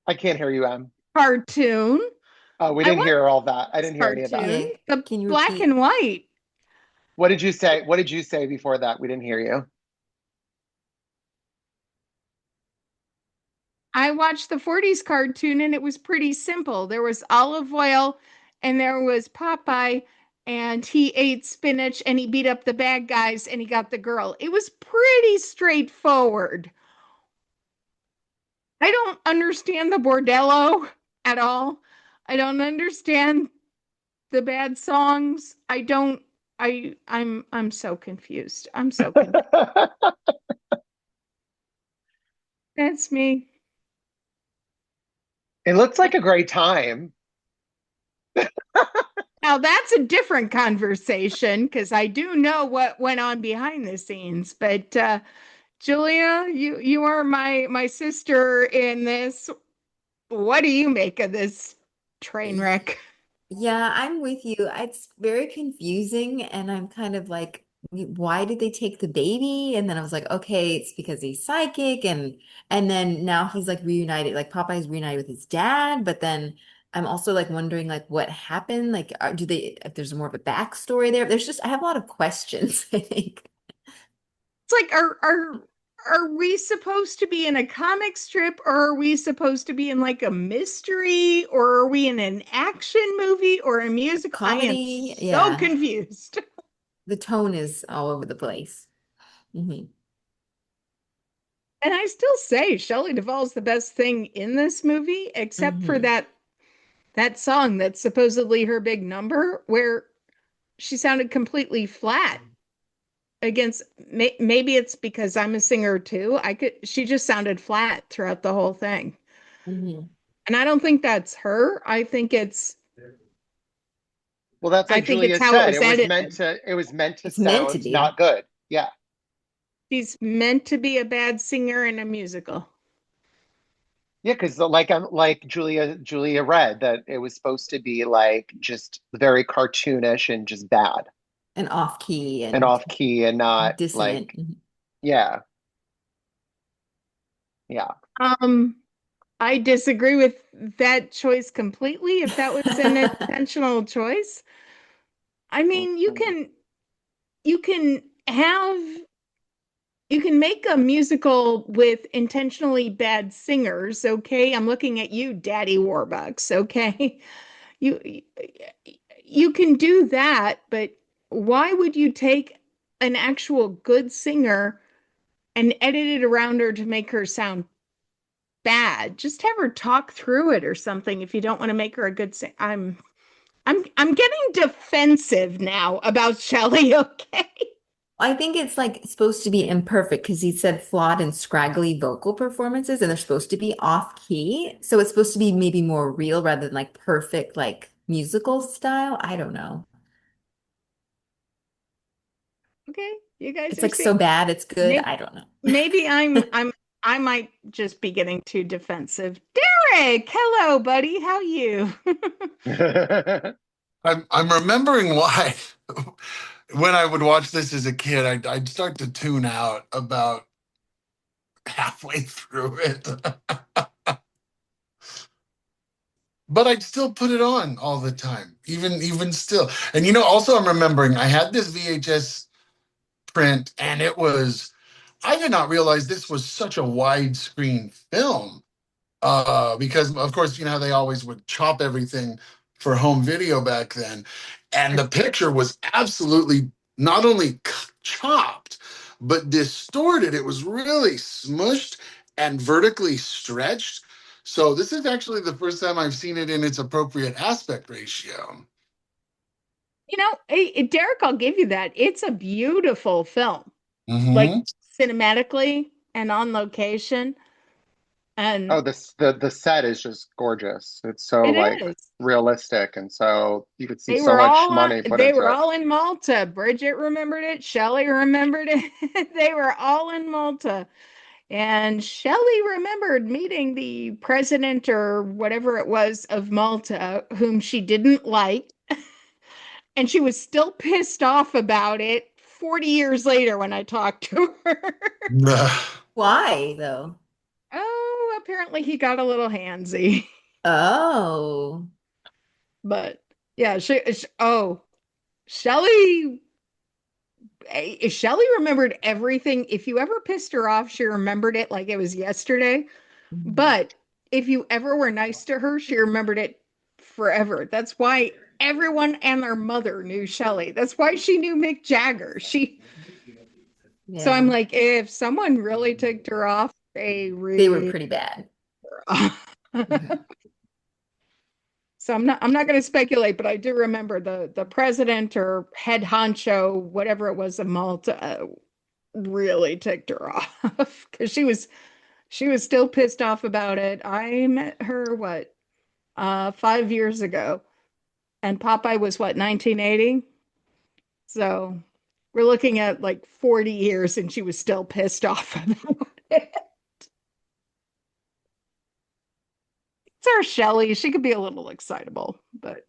I can't hear you, Em.
Cartoon.
Oh, we didn't hear all that. I didn't hear any of that.
Cartoon.
Yeah.
The
Can you
black
repeat?
and white.
What did you say? What did you say before that? We didn't hear you.
I watched the 40s cartoon and it was pretty simple. There was olive oil and there was Popeye and he ate spinach and he beat up the bad guys and he got the girl. It was pretty straightforward. I don't understand the bordello at all. I don't understand the bad songs. I'm so confused. I'm so confused. That's me.
It looks like a great time.
Now that's a different conversation because I do know what went on behind the scenes. But Julia, you are my sister in this. What do you make of this train wreck?
Yeah, I'm with you. It's very confusing, and I'm kind of like, why did they take the baby? And then I was like, okay, it's because he's psychic, and then now he's like reunited, like Popeye's reunited with his dad, but then I'm also like wondering like what happened? Like, do they, if there's more of a backstory there? There's just, I have a lot of questions, I think.
It's like, are we supposed to be in a comic strip, or are we supposed to be in like a mystery, or are we in an action movie or a music?
Comedy,
I am so
yeah.
confused.
The tone is all over the place.
And I still say Shelley Duvall's the best thing in this movie, except for that song that's supposedly her big number, where she sounded completely flat against. Maybe it's because I'm a singer too. She just sounded flat throughout the whole thing. And I don't think that's her. I think it's
Well, that's like Julia
how
said.
it
was meant to
It's meant to
sound
be.
not good. Yeah.
she's meant to be a bad singer in a musical.
Yeah, because like Julia read that it was supposed to be like just very cartoonish and just bad
And off key
and
and
off key and not
dissonant.
like yeah. Yeah.
I disagree with that choice completely. If that was an intentional choice, I mean, you can make a musical with intentionally bad singers. Okay, I'm looking at you, Daddy Warbucks. Okay, you can do that, but why would you take an actual good singer and edit it around her to make her sound bad? Just have her talk through it or something if you don't want to make her a good singer. I'm getting defensive now about Shelley, okay?
I think it's like supposed to be imperfect because he said flawed and scraggly vocal performances, and they're supposed to be off key. So it's supposed to be maybe more real rather than like perfect, like musical style. I don't know.
Okay, you guys
It's
are
like
saying
so bad, it's good.
maybe,
I don't know.
maybe I might just be getting too defensive. Derek, hello, buddy. How you?
I'm remembering why when I would watch this as a kid, I'd start to tune out about halfway through it. But I'd still put it on all the time, even still. And also I'm remembering I had this VHS print and it was I did not realize this was such a widescreen film. Because of course, you know how they always would chop everything for home video back then. And the picture was absolutely not only chopped, but distorted. It was really smushed and vertically stretched. So this is actually the first time I've seen it in its appropriate aspect ratio.
You know, Derek, I'll give you that. It's a beautiful film, like
Mm-hmm.
cinematically and on location. And
Oh, the set is just gorgeous. It's so
it
like
is.
realistic, and so you could see so much money put
They
into
were
it.
all in Malta. Bridget remembered it. Shelley remembered it. They were all in Malta. And Shelley remembered meeting the president or whatever it was of Malta, whom she didn't like. And she was still pissed off about it 40 years later when I talked to her.
Why though?
Oh, apparently he got a little handsy.
Oh,
But yeah, oh, Shelley Shelley remembered everything. If you ever pissed her off, she remembered it like it was yesterday. But if you ever were nice to her, she remembered it forever. That's why everyone and their mother knew Shelley. That's why she knew Mick Jagger. So I'm
yeah.
like, if someone really ticked her off, they
They were
really
pretty bad.
So I'm not going to speculate, but I do remember the president or head honcho, whatever it was of Malta, really ticked her off because she was still pissed off about it. I met her 5 years ago, and Popeye was 1980. So we're looking at like 40 years, and she was still pissed off about it. It's our Shelley. She could be a little excitable, but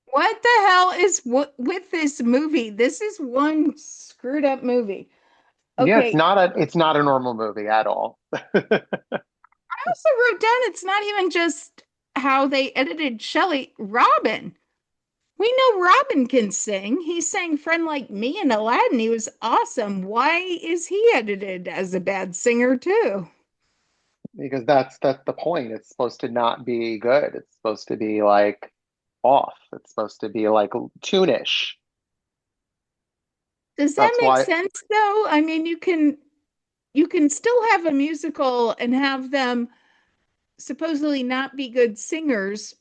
what the hell is with this movie? This is one screwed up movie.
Yeah,
Okay,
it's not a normal movie at all.
I also wrote down it's not even just how they edited Shelley. Robin. We know Robin can sing. He sang Friend Like Me in Aladdin. He was awesome. Why is he edited as a bad singer too?
Because that's the point. It's supposed to not be good. It's supposed to be like off. It's supposed to be like tunish.
Does that
That's
make
why.
sense though? I mean, you can still have a musical and have them supposedly not be good singers,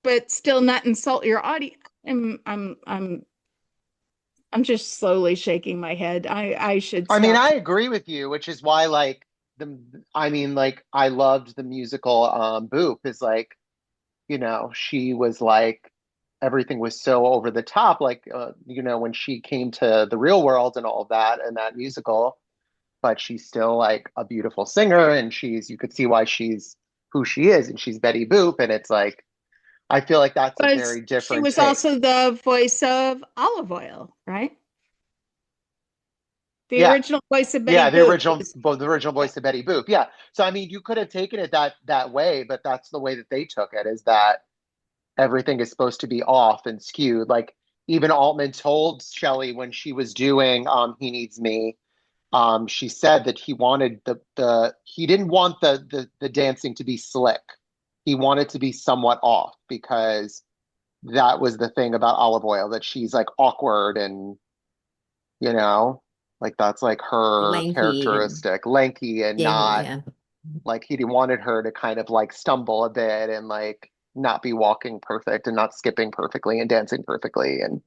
but still not insult your audience. I'm just slowly shaking my head. I should
I mean,
stop.
I agree with you, which is why like the I mean, like I loved the musical Boop is like, she was like everything was so over the top, like when she came to the real world and all of that and that musical, but she's still like a beautiful singer and you could see why she's who she is and she's Betty Boop and it's like I feel like that's a
Was
very
she
different
was
take.
also the voice of Olive Oil, right? The
Yeah.
original voice of
Yeah,
Betty Boop was
the original
yeah.
voice of Betty Boop. Yeah. So I mean, you could have taken it that way, but that's the way that they took it is that everything is supposed to be off and skewed. Like even Altman told Shelley when she was doing He Needs Me, she said that he wanted the he didn't want the dancing to be slick. He wanted to be somewhat off because that was the thing about Olive Oil, that she's like awkward and you know, like that's like her
Lanky and
characteristic, lanky and
gangly,
not
yeah.
like he wanted her to kind of like stumble a bit and like not be walking perfect and not skipping perfectly and dancing perfectly. And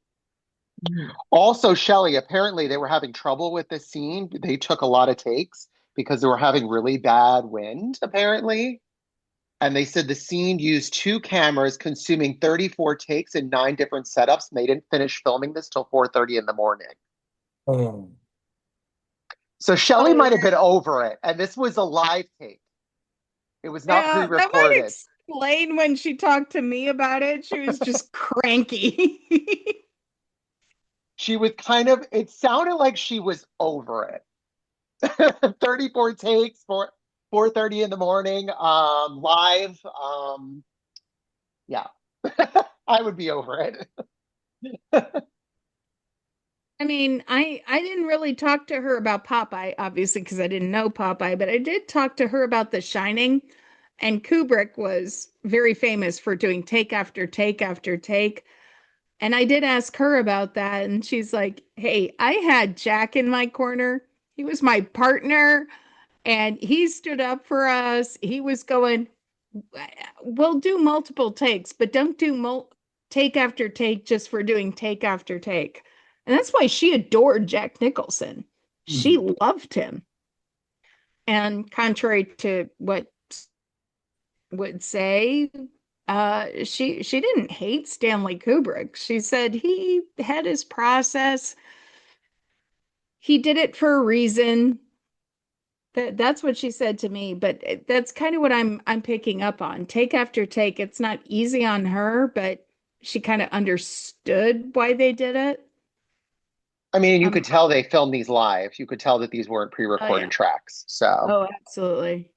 Mhm.
also, Shelley, apparently they were having trouble with this scene. They took a lot of takes because they were having really bad wind, apparently. And they said the scene used two cameras, consuming 34 takes and nine different setups. And they didn't finish filming this till 4:30 in the morning.
Oh.
Oh
So Shelley might have
yeah.
been over it. And this was a live take. It was not
Yeah, that might
pre-recorded.
explain when she talked to me about it. She was just cranky.
She was kind of, it sounded like she was over it. 34 takes for 4:30 in the morning, live. Yeah, I would be over it.
I mean, I didn't really talk to her about Popeye, obviously, because I didn't know Popeye, but I did talk to her about The Shining. And Kubrick was very famous for doing take after take after take. And I did ask her about that, and she's like, "Hey, I had Jack in my corner. He was my partner, and he stood up for us. He was going, we'll do multiple takes, but don't do take after take just for doing take after take." And that's why she adored Jack Nicholson. She
Mhm.
loved him. And contrary to what would say, she didn't hate Stanley Kubrick. She said he had his process. He did it for a reason. That's what she said to me, but that's kind of what I'm picking up on. Take after take, it's not easy on her, but she kind of understood why they did it.
I mean, you
Um,
could tell they filmed these live. You could tell that these weren't
oh yeah.
pre-recorded tracks. So
Oh, absolutely.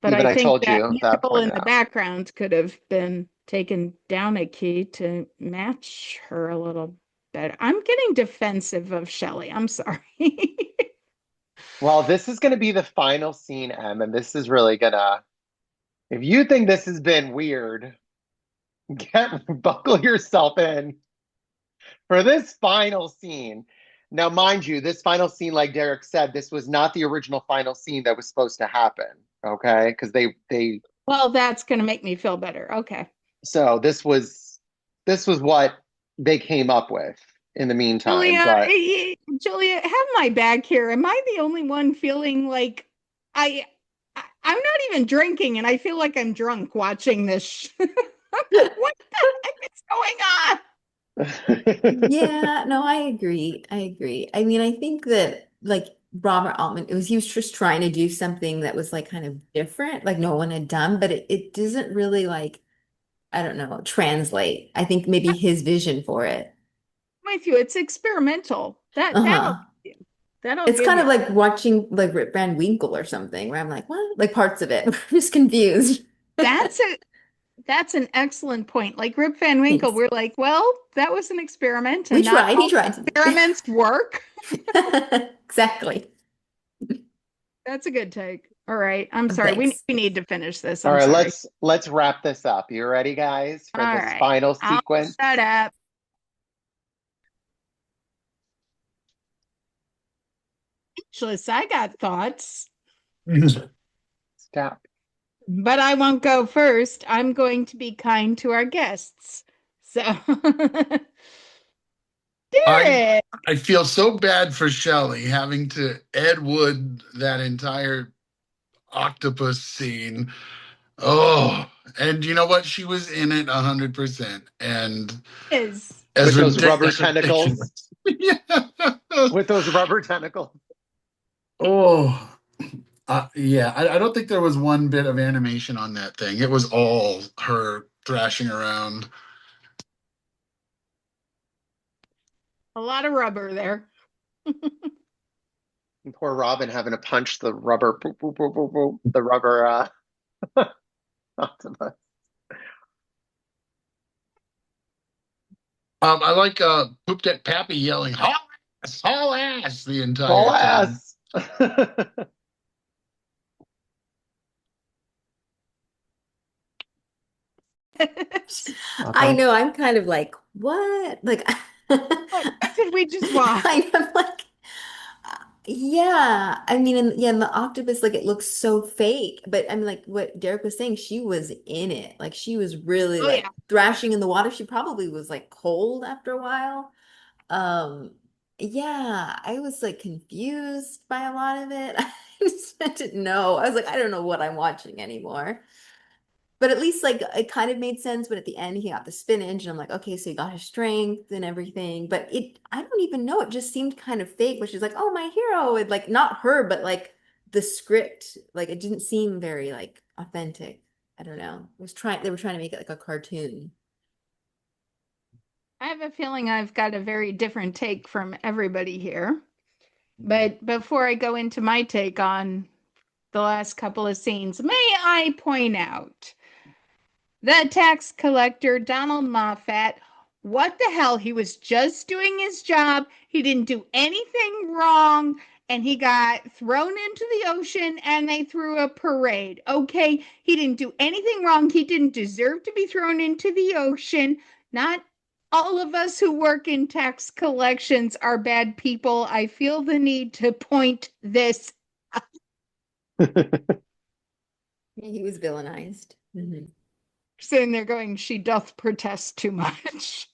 But
even
I
I
think
told
that
you that
mural in
pointed
the
out.
background could have been taken down a key to match her a little better. I'm getting defensive of Shelley. I'm sorry.
Well, this is going to be the final scene, Em, and this is really gonna. If you think this has been weird, buckle yourself in for this final scene. Now, mind you, this final scene, like Derek said, this was not the original final scene that was supposed to happen. Okay, because they
Well, that's going to make me feel better. Okay.
so this was what they came up with in the meantime.
Julia,
But
Julia, have my back here. Am I the only one feeling like I, I'm not even drinking and I feel like I'm drunk watching this? What the heck is going on?
Yeah, no, I agree. I agree. I mean, I think that like Robert Altman, he was just trying to do something that was like kind of different, like no one had done, but it doesn't really like, I don't know, translate. I think maybe his vision for it.
With you, it's experimental.
Uh-huh.
That'll
It's
give
kind
you.
of like watching like Rip Van Winkle or something, where I'm like, what? Like parts of it. I'm just confused.
That's a that's an excellent point. Like Rip Van Winkle,
Thanks.
we're like, well, that was an experiment,
We
and not
tried. He
all
tried.
experiments work.
Exactly.
That's a good take. All right. I'm sorry.
Thanks.
We need to finish this.
all
I'm
right,
sorry.
let's wrap this up. You ready, guys,
All
for this
right.
final
I'll
sequence?
shut up. Speechless. I got thoughts,
Stop.
but I won't go first. I'm going to be kind to our guests. So,
I
Derek.
I feel so bad for Shelley having to Ed Wood that entire octopus scene. Oh, and you know what? She was in it 100%. And
Is.
With
as
those rubber
as ridiculous.
tentacles.
Yeah.
With those rubber tentacles.
Oh, yeah. I don't think there was one bit of animation on that thing. It was all her thrashing around.
A lot of rubber there.
And poor Robin having to punch the rubber, boop, boop, boop, boop, boop, the rubber octopus.
I like Poop That Pappy yelling, haul ass the entire
Whole
time.
ass.
I
Okay.
know. I'm kind of like, what? Like,
What did we just watch?
kind of like, yeah. I mean, and the octopus, like, it looks so fake. But I mean, like what Derek was saying, she was in it. Like, she was really
Oh, yeah.
like thrashing in the water. She probably was like cold after a while. Um, yeah, I was like confused by a lot of it. I didn't know. I was like, I don't know what I'm watching anymore. But at least like it kind of made sense when at the end he got the spinach and I'm like, okay, so he got his strength and everything. But I don't even know. It just seemed kind of fake, which is like, oh, my hero. And like not her, but like the script, like it didn't seem very like authentic. I don't know. They were trying to make it like a cartoon.
I have a feeling I've got a very different take from everybody here. But before I go into my take on the last couple of scenes, may I point out the tax collector, Donald Moffat, what the hell? He was just doing his job. He didn't do anything wrong. And he got thrown into the ocean and they threw a parade. Okay. He didn't do anything wrong. He didn't deserve to be thrown into the ocean. Not all of us who work in tax collections are bad people. I feel the need to point this.
He was villainized. Mhm.
Sitting there going, she doth protest too much.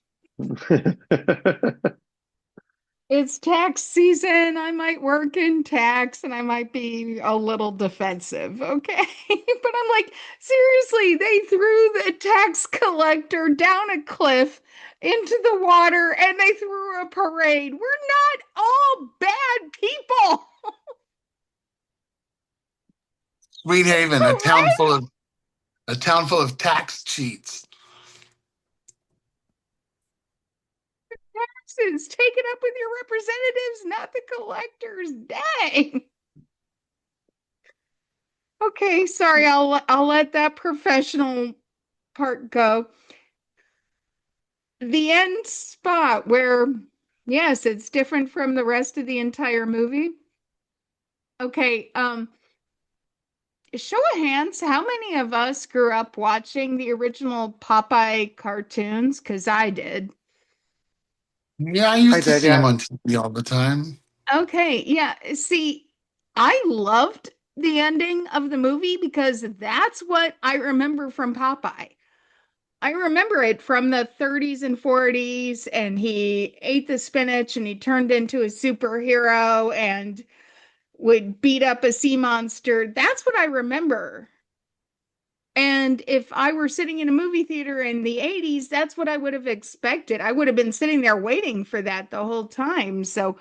It's tax season. I might work in tax and I might be a little defensive. Okay. But I'm like, seriously, they threw the tax collector down a cliff into the water and they threw a parade. We're not all bad people.
Sweet Haven,
Right?
a town full of tax cheats.
Taxes. Take it up with your representatives, not the collectors. Dang. Okay, sorry, I'll let that professional part go. The end spot where, yes, it's different from the rest of the entire movie. Okay, show of hands, how many of us grew up watching the original Popeye cartoons? Because I did.
Yeah, I
I
used to
did,
see him
yeah.
on TV all the time.
Okay, yeah. See, I loved the ending of the movie because that's what I remember from Popeye. I remember it from the 30s and 40s, and he ate the spinach and he turned into a superhero and would beat up a sea monster. That's what I remember. And if I were sitting in a movie theater in the 80s, that's what I would have expected. I would have been sitting there waiting for that the whole time. So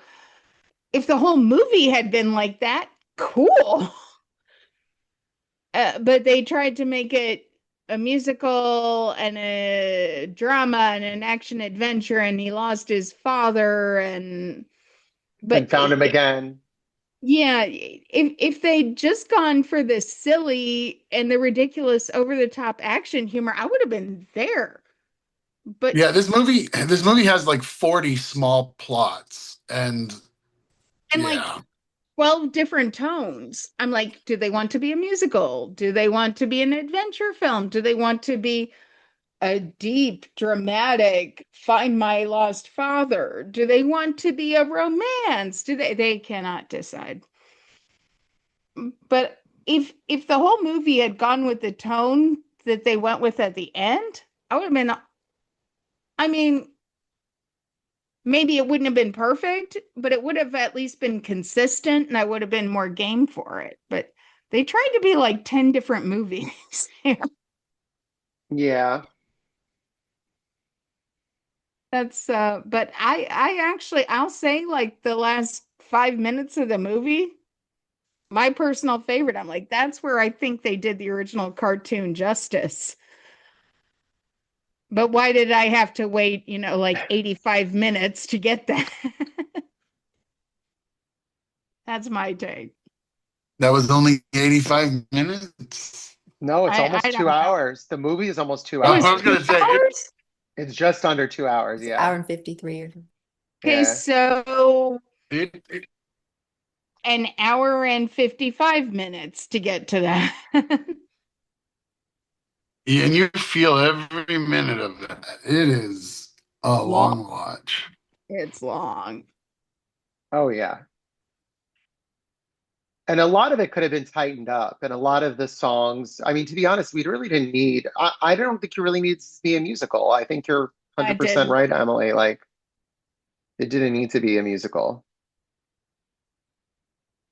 if the whole movie had been like that, cool. But they tried to make it a musical and a drama and an action adventure, and he lost his father. And
And
but
found him again.
yeah, if they'd just gone for the silly and the ridiculous, over the top action humor, I would have been there. But
Yeah, this movie has like 40 small plots, and
and like
yeah.
12 different tones. I'm like, do they want to be a musical? Do they want to be an adventure film? Do they want to be a deep, dramatic find my lost father? Do they want to be a romance? Do they cannot decide. But if the whole movie had gone with the tone that they went with at the end, I would have been, I mean, maybe it wouldn't have been perfect, but it would have at least been consistent and I would have been more game for it. But they tried to be like 10 different movies.
Yeah.
That's but I actually I'll say like the last 5 minutes of the movie, my personal favorite. I'm like, that's where I think they did the original cartoon justice. But why did I have to wait, like 85 minutes to get that? That's my take.
That was only 85 minutes.
No, it's
I
almost
don't
two
know.
hours. The movie is almost two
It was
I was
hours.
2
gonna say
hours?
It's just under 2 hours,
It's an hour
yeah.
and 53 or something.
Okay,
Yeah.
so
it,
an hour and 55 minutes to get to that.
and you feel every minute of that. It is a
Long.
long watch.
It's long.
Oh, yeah. And a lot of it could have been tightened up. And a lot of the songs, I mean, to be honest, we really didn't need, I don't think you really need to be a musical. I think you're
I
100%
did.
right, Emily. Like, it didn't need to be a musical.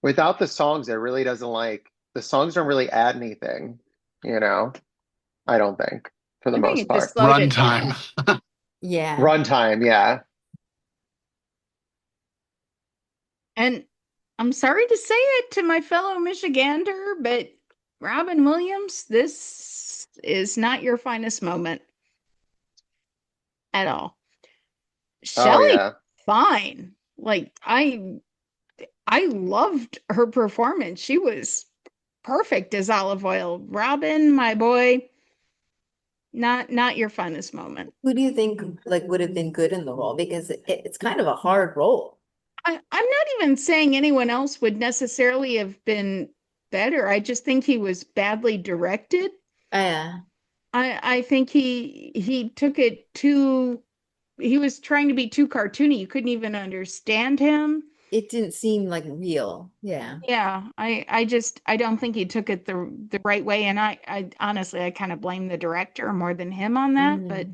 Without the songs, it really doesn't the songs don't really add anything, you know? I don't think, for the
I think
most
it just
part.
slowed it
Runtime.
down.
Yeah.
Runtime, yeah.
And I'm sorry to say it to my fellow Michigander, but Robin Williams, this is not your finest moment at all.
Oh,
Shelley,
yeah.
fine. Like I loved her performance. She was perfect as Olive Oil. Robin, my boy, not your funnest moment.
Who do you think like would have been good in the role? Because it's kind of a hard role.
I'm not even saying anyone else would necessarily have been better. I just think he was badly directed.
Yeah.
I think he took it too, he was trying to be too cartoony. You couldn't even understand him.
It didn't seem like real. Yeah.
Yeah, I don't think he took it the right way. And I honestly I kind of blame the director more than him on that. But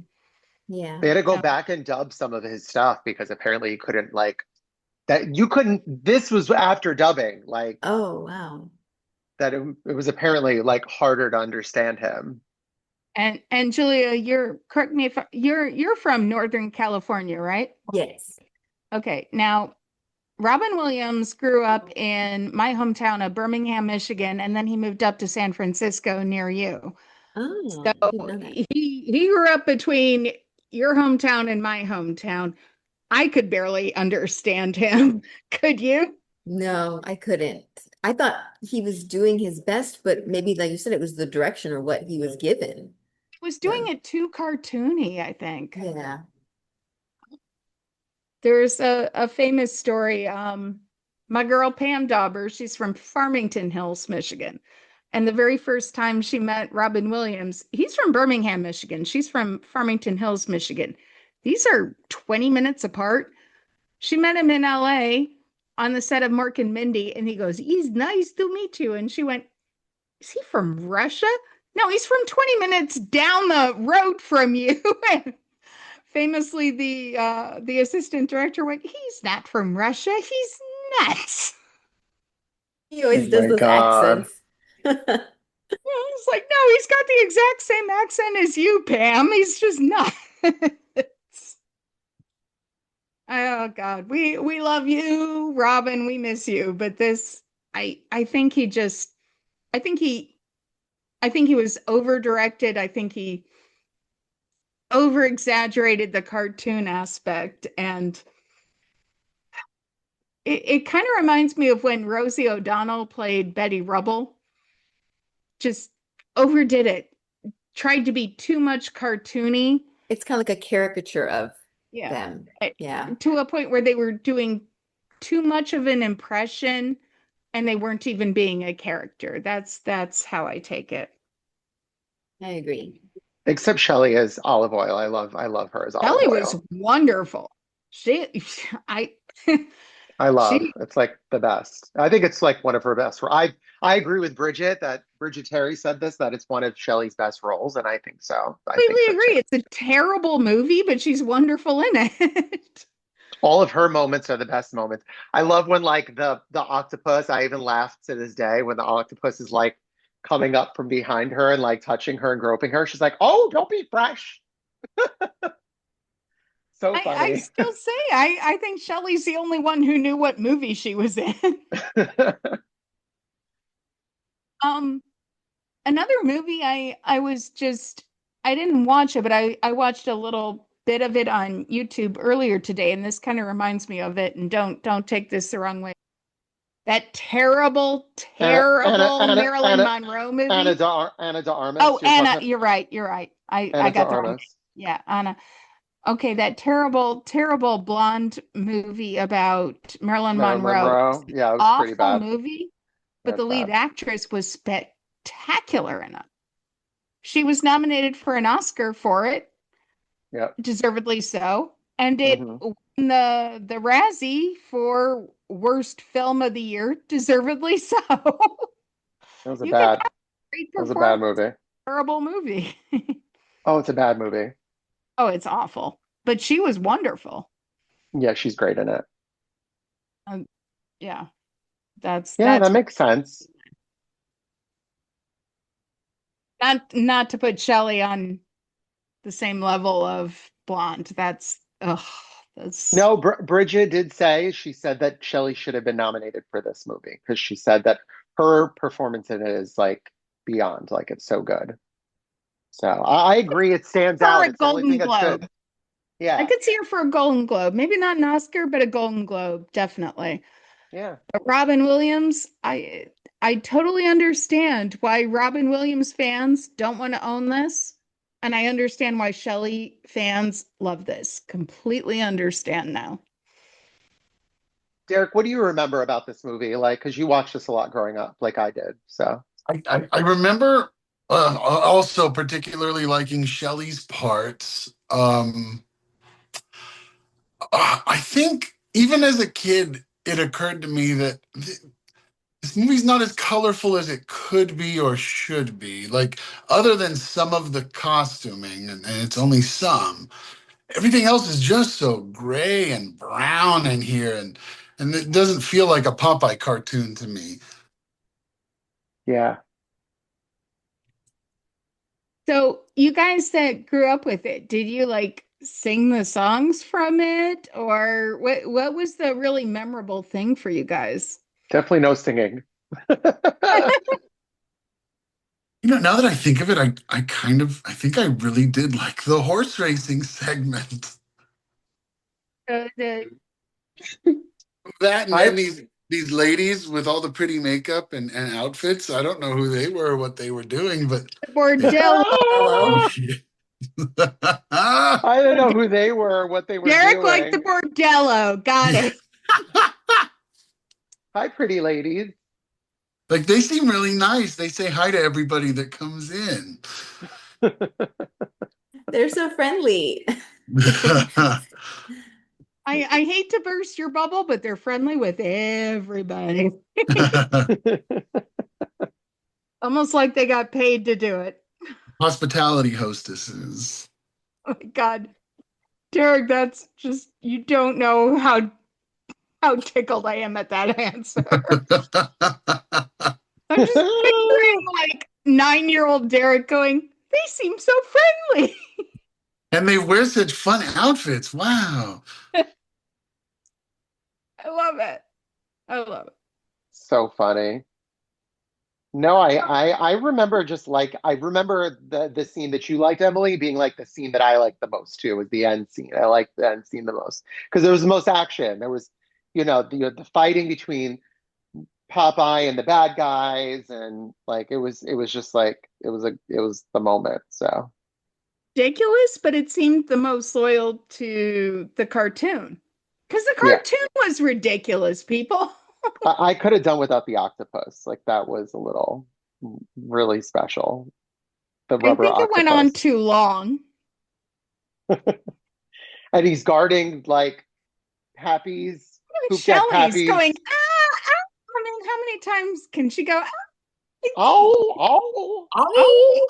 Yeah.
They had to go
no.
back and dub some of his stuff because apparently he couldn't like that. You couldn't. This was after dubbing, like
Oh, wow.
that. It was apparently like harder to understand him.
And Julia, correct me if you're from Northern California, right?
Yes.
Okay. Now, Robin Williams grew up in my hometown of Birmingham, Michigan, and then he moved up to San Francisco near you.
Oh,
So
I didn't know that.
he grew up between your hometown and my hometown. I could barely understand him. Could you?
No, I couldn't. I thought he was doing his best, but maybe like you said, it was the direction or what he was given.
He was doing
So,
it too cartoony, I think.
yeah.
There's a famous story. My girl Pam Dauber, she's from Farmington Hills, Michigan. And the very first time she met Robin Williams, he's from Birmingham, Michigan. She's from Farmington Hills, Michigan. These are 20 minutes apart. She met him in LA on the set of Mork and Mindy, and he goes, "He's nice to meet you." And she went, "Is he from Russia?" "No, he's from 20 minutes down the road from you." And famously, the assistant director went, "He's not from Russia. He's nuts."
He
Oh
always does
my
those
God.
accents.
It's like, no, he's got the exact same accent as you, Pam. He's just nuts. Oh God, we love you, Robin. We miss you. But this, I think he just, I think he, I think he was over directed. I think he over exaggerated the cartoon aspect, and it kind of reminds me of when Rosie O'Donnell played Betty Rubble. Just overdid it. Tried to be too much cartoony.
It's kind of like a caricature of
Yeah.
them. Yeah.
To a point where they were doing too much of an impression and they weren't even being a character. That's how I take it.
I agree.
Except Shelley is olive oil. I love her as olive
Shelley was
oil.
wonderful. She I
I love.
she
It's like the best. I think it's like one of her best. I agree with Bridget that Bridget Terry said this that it's one of Shelley's best roles, and I think so. I think
completely
so too.
agree. It's a terrible movie, but she's wonderful in it.
All of her moments are the best moments. I love when like the octopus. I even laugh to this day when the octopus is like coming up from behind her and like touching her and groping her. She's like, "Oh, don't be fresh." So
I
funny.
still say I think Shelley's the only one who knew what movie she was in. Um, Another movie I was just I didn't watch it, but I watched a little bit of it on YouTube earlier today, and this kind of reminds me of it. And don't take this the wrong way. That terrible, terrible Marilyn Monroe movie.
Anna de Armas.
Oh,
You're talking
Anna,
about
you're right. You're right. I
Anna de
got the wrong name.
Armas.
Yeah, Anna. Okay, that terrible, terrible blonde movie about Marilyn
Marilyn
Monroe.
Monroe. Yeah, it was pretty
Awful
bad.
movie, but the
That's
lead
bad.
actress was spectacular in it. She was nominated for an Oscar for it,
Yep.
deservedly so, and it
Hmm.
won the Razzie for worst film of the year, deservedly so.
It was a
You can
bad.
have a great
It was a bad
performance,
movie.
terrible movie.
Oh, it's a bad movie.
Oh, it's awful, but she was wonderful.
Yeah, she's great in it.
Um, yeah, that's
Yeah,
that's
that makes sense.
not to put Shelley on the same level of blonde. That's ugh, that's
No, Bridget did say she said that Shelley should have been nominated for this movie because she said that her performance in it is like beyond, like it's so good. So I agree, it stands
for
out.
a
It's the only thing
Golden
that's
Globe.
good.
I
Yeah,
could see her for a Golden Globe. Maybe not an Oscar, but a Golden Globe, definitely.
yeah.
But Robin Williams, I totally understand why Robin Williams fans don't want to own this. and I understand why Shelley fans love this. Completely understand now.
Derek, what do you remember about this movie? Like, because you watched this a lot growing up, like I did. So,
I remember also particularly liking Shelley's parts. I think even as a kid, it occurred to me that this movie's not as colorful as it could be or should be. Like, other than some of the costuming, and it's only some, everything else is just so gray and brown in here, and it doesn't feel like a Popeye cartoon to me.
yeah.
So you guys that grew up with it, did you like sing the songs from it, or what was the really memorable thing for you guys?
Definitely no singing.
Now that I think of it, I think I really did like the horse racing segment.
The
That and then
I
these ladies with all the pretty makeup and outfits. I don't know who they were or what they were doing, but
bordello.
Hello.
I don't know who they were, what they were
Derek liked the
doing.
bordello. Got it.
Hi, pretty ladies.
Like, they seem really nice. They say hi to everybody that comes in.
They're so friendly.
I hate to burst your bubble, but they're friendly with everybody. Almost like they got paid to do it.
Hospitality hostesses.
Oh my God. Derek, that's just, you don't know how tickled I am at that answer. I'm just picturing like 9-year-old Derek going, they seem so friendly.
And they wear such fun outfits. Wow.
I love it. I love it.
So funny. No, I remember just like I remember the scene that you liked, Emily, being like the scene that I liked the most too, was the end scene. I liked the end scene the most because there was the most action. There was, the fighting between Popeye and the bad guys, and like it was just like it was the moment. So
Ridiculous, but it seemed the most loyal to the cartoon. Because the
yeah,
cartoon was ridiculous, people.
I could have done without the octopus. Like that was a little really special. The
I
rubber
think it went on
octopus.
too long.
And he's guarding like Happy's
Even
Hoop Deck
Shelley's going,
Happy's.
I mean, how many times can she go,
Oh, oh,
oh?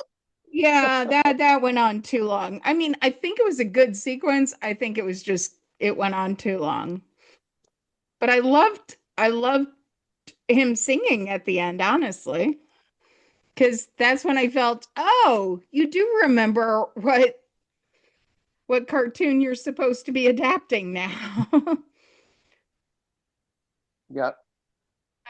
Yeah, that went on too long. I mean, I think it was a good sequence. I think it was just it went on too long. But I loved him singing at the end, honestly. Because that's when I felt, oh, you do remember what cartoon you're supposed to be adapting now.
yep.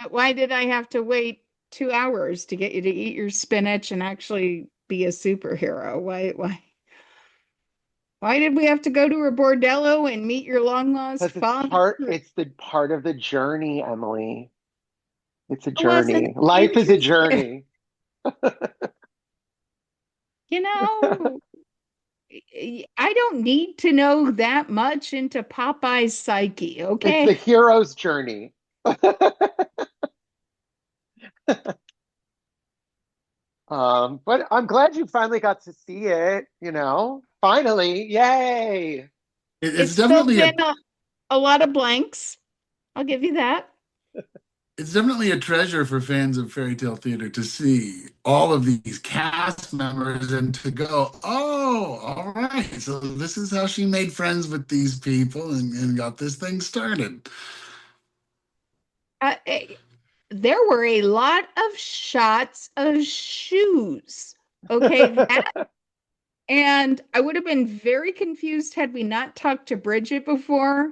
Why did I have to wait 2 hours to get you to eat your spinach and actually be a superhero? Why did we have to go to a bordello and meet your long lost
Because it's
father?
the part of the journey, Emily. It's a
I wasn't
journey. Life is a
interested.
journey.
You know, I don't need to know that much into Popeye's psyche,
It's the
okay?
hero's journey. But I'm glad you finally got to see it, Finally. Yay.
It's
It's filled
definitely
in a lot of blanks. I'll give you that.
it's definitely a treasure for fans of fairy tale theater to see all of these cast members and to go, oh, all right. So this is how she made friends with these people and got this thing started.
Uh, eh, there were a lot of shots of shoes. Okay, and I would have been very confused had we not talked to Bridget before.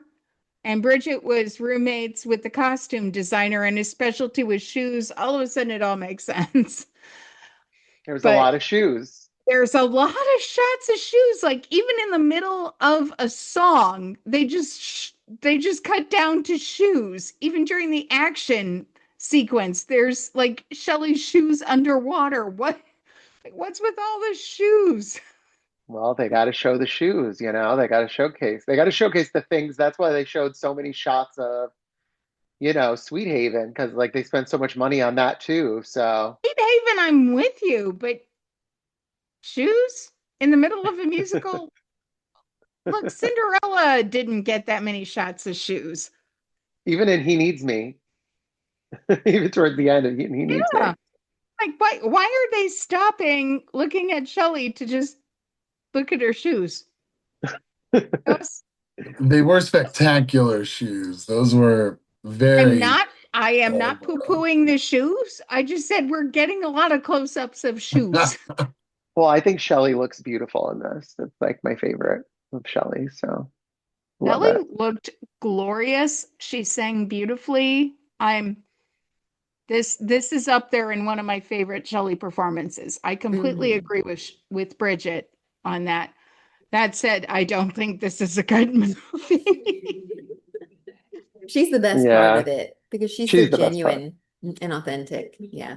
And Bridget was roommates with the costume designer, and his specialty was shoes. All of a sudden, it all makes sense.
There's a
But
lot of shoes.
there's a lot of shots of shoes. Like even in the middle of a song, they just cut down to shoes. Even during the action sequence, there's like Shelley's shoes underwater. What's with all the shoes?
Well, they got to show the shoes, you know, they got to showcase. They got to showcase the things. That's why they showed so many shots of, you know, Sweet Haven, because like they spent so much money on that too. So,
Sweet Haven, I'm with you, but shoes in the middle of a musical? Look, Cinderella didn't get that many shots of shoes.
even in He Needs Me, even towards the end of He Needs
Yeah.
Me.
Like, why are they stopping looking at Shelley to just look at her shoes? Those-
They were spectacular shoes. Those were very
I am not poo-pooing the shoes. I just said we're getting a lot of close-ups of shoes.
Well, I think Shelley looks beautiful in this. It's like my favorite of Shelley. So, love
Shelley
it.
looked glorious. She sang beautifully. This is up there in one of my favorite Shelley performances. I completely agree with Bridget on that. That said, I don't think this is a good movie.
She's the best part
Yeah,
of it because she's so
she's the best part.
genuine and authentic. Yeah.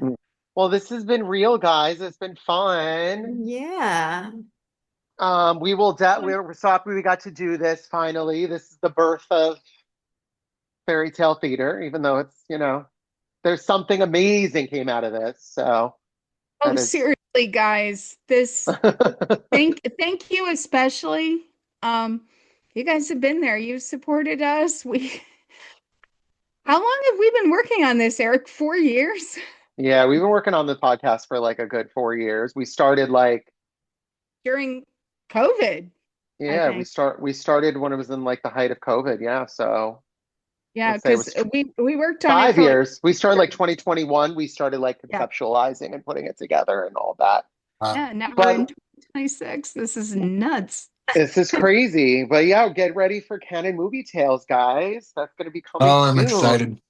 Well, this has been real, guys. It's been fun.
Yeah.
We're so happy we got to do this finally. This is the birth of fairy tale theater, even though it's, you know, there's something amazing came out of this. So
Oh,
that is
seriously, guys. Thank you especially. You guys have been there. You've supported us. How long have we been working on this, Eric? 4 years?
yeah, we've been working on the podcast for like a good 4 years. We started like
During COVID, I
yeah,
think.
we started when it was in like the height of COVID. Yeah, so
Yeah,
let's say it
because
was
we worked on it
five
for like
years. We started like 2021. We started like
yeah.
conceptualizing and putting it together and all that.
Yeah, now we're in
But
2026. This is nuts.
this is crazy. But yeah, get ready for Canon Movie Tales, guys. That's going to be coming
Oh, I'm
soon.
excited.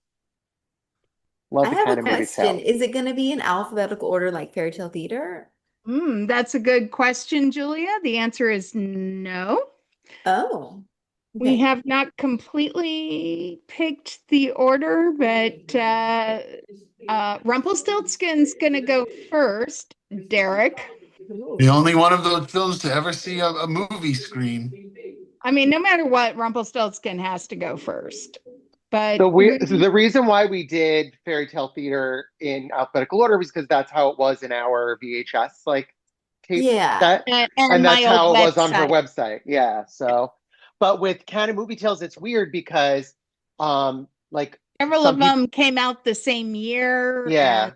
Love
I
the
have a
Canon Movie
question.
Tales.
Is it going to be in alphabetical order like Fairy Tale Theater?
That's a good question, Julia. The answer is no.
Oh,
We
okay.
have not completely picked the order, but Rumpelstiltskin's gonna go first. Derek.
The only one of those films to ever see a movie screen.
I mean, no matter what, Rumpelstiltskin has to go first. But
The reason why we did Fairy Tale Theater in alphabetical order was because that's how it was in our VHS like tape
Yeah.
set,
and
and that's
my old
how it was on her
website.
website. Yeah. So, but with Canon Movie Tales, it's weird because, like
Several
some
of
people,
them came out the same year
yeah,
and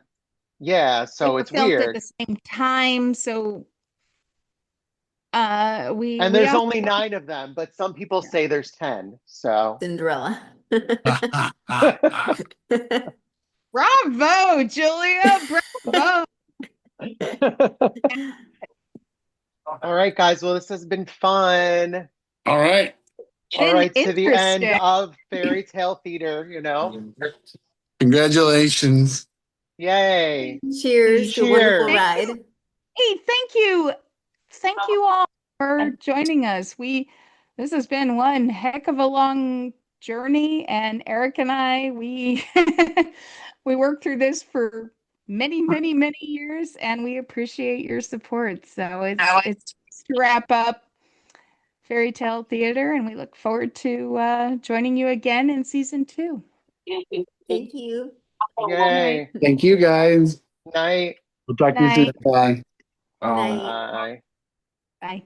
yeah.
they
So
were
it's
filmed at
weird,
the same time. So
and
we
there's
also
only 9 of them, but some people say there's 10. So.
Cinderella.
bravo, Julia. Bravo.
All right, guys. Well, this has been fun.
All right.
All right, to the end
Interesting.
of Fairy Tale Theater, you know?
Congratulations.
Yay.
Cheers to a wonderful
Cheers.
ride.
Hey, thank you. Thank you all for joining us. This has been one heck of a long journey, and Eric and I, we we worked through this for many, many, many years, and we appreciate your support. So it's to wrap up Fairy Tale Theater, and we look forward to joining you again in season 2.
Thank you.
Yay.
Thank you, guys.
Night.
We'll talk to you soon.
Night.
Bye.
Night.
Bye.
Bye.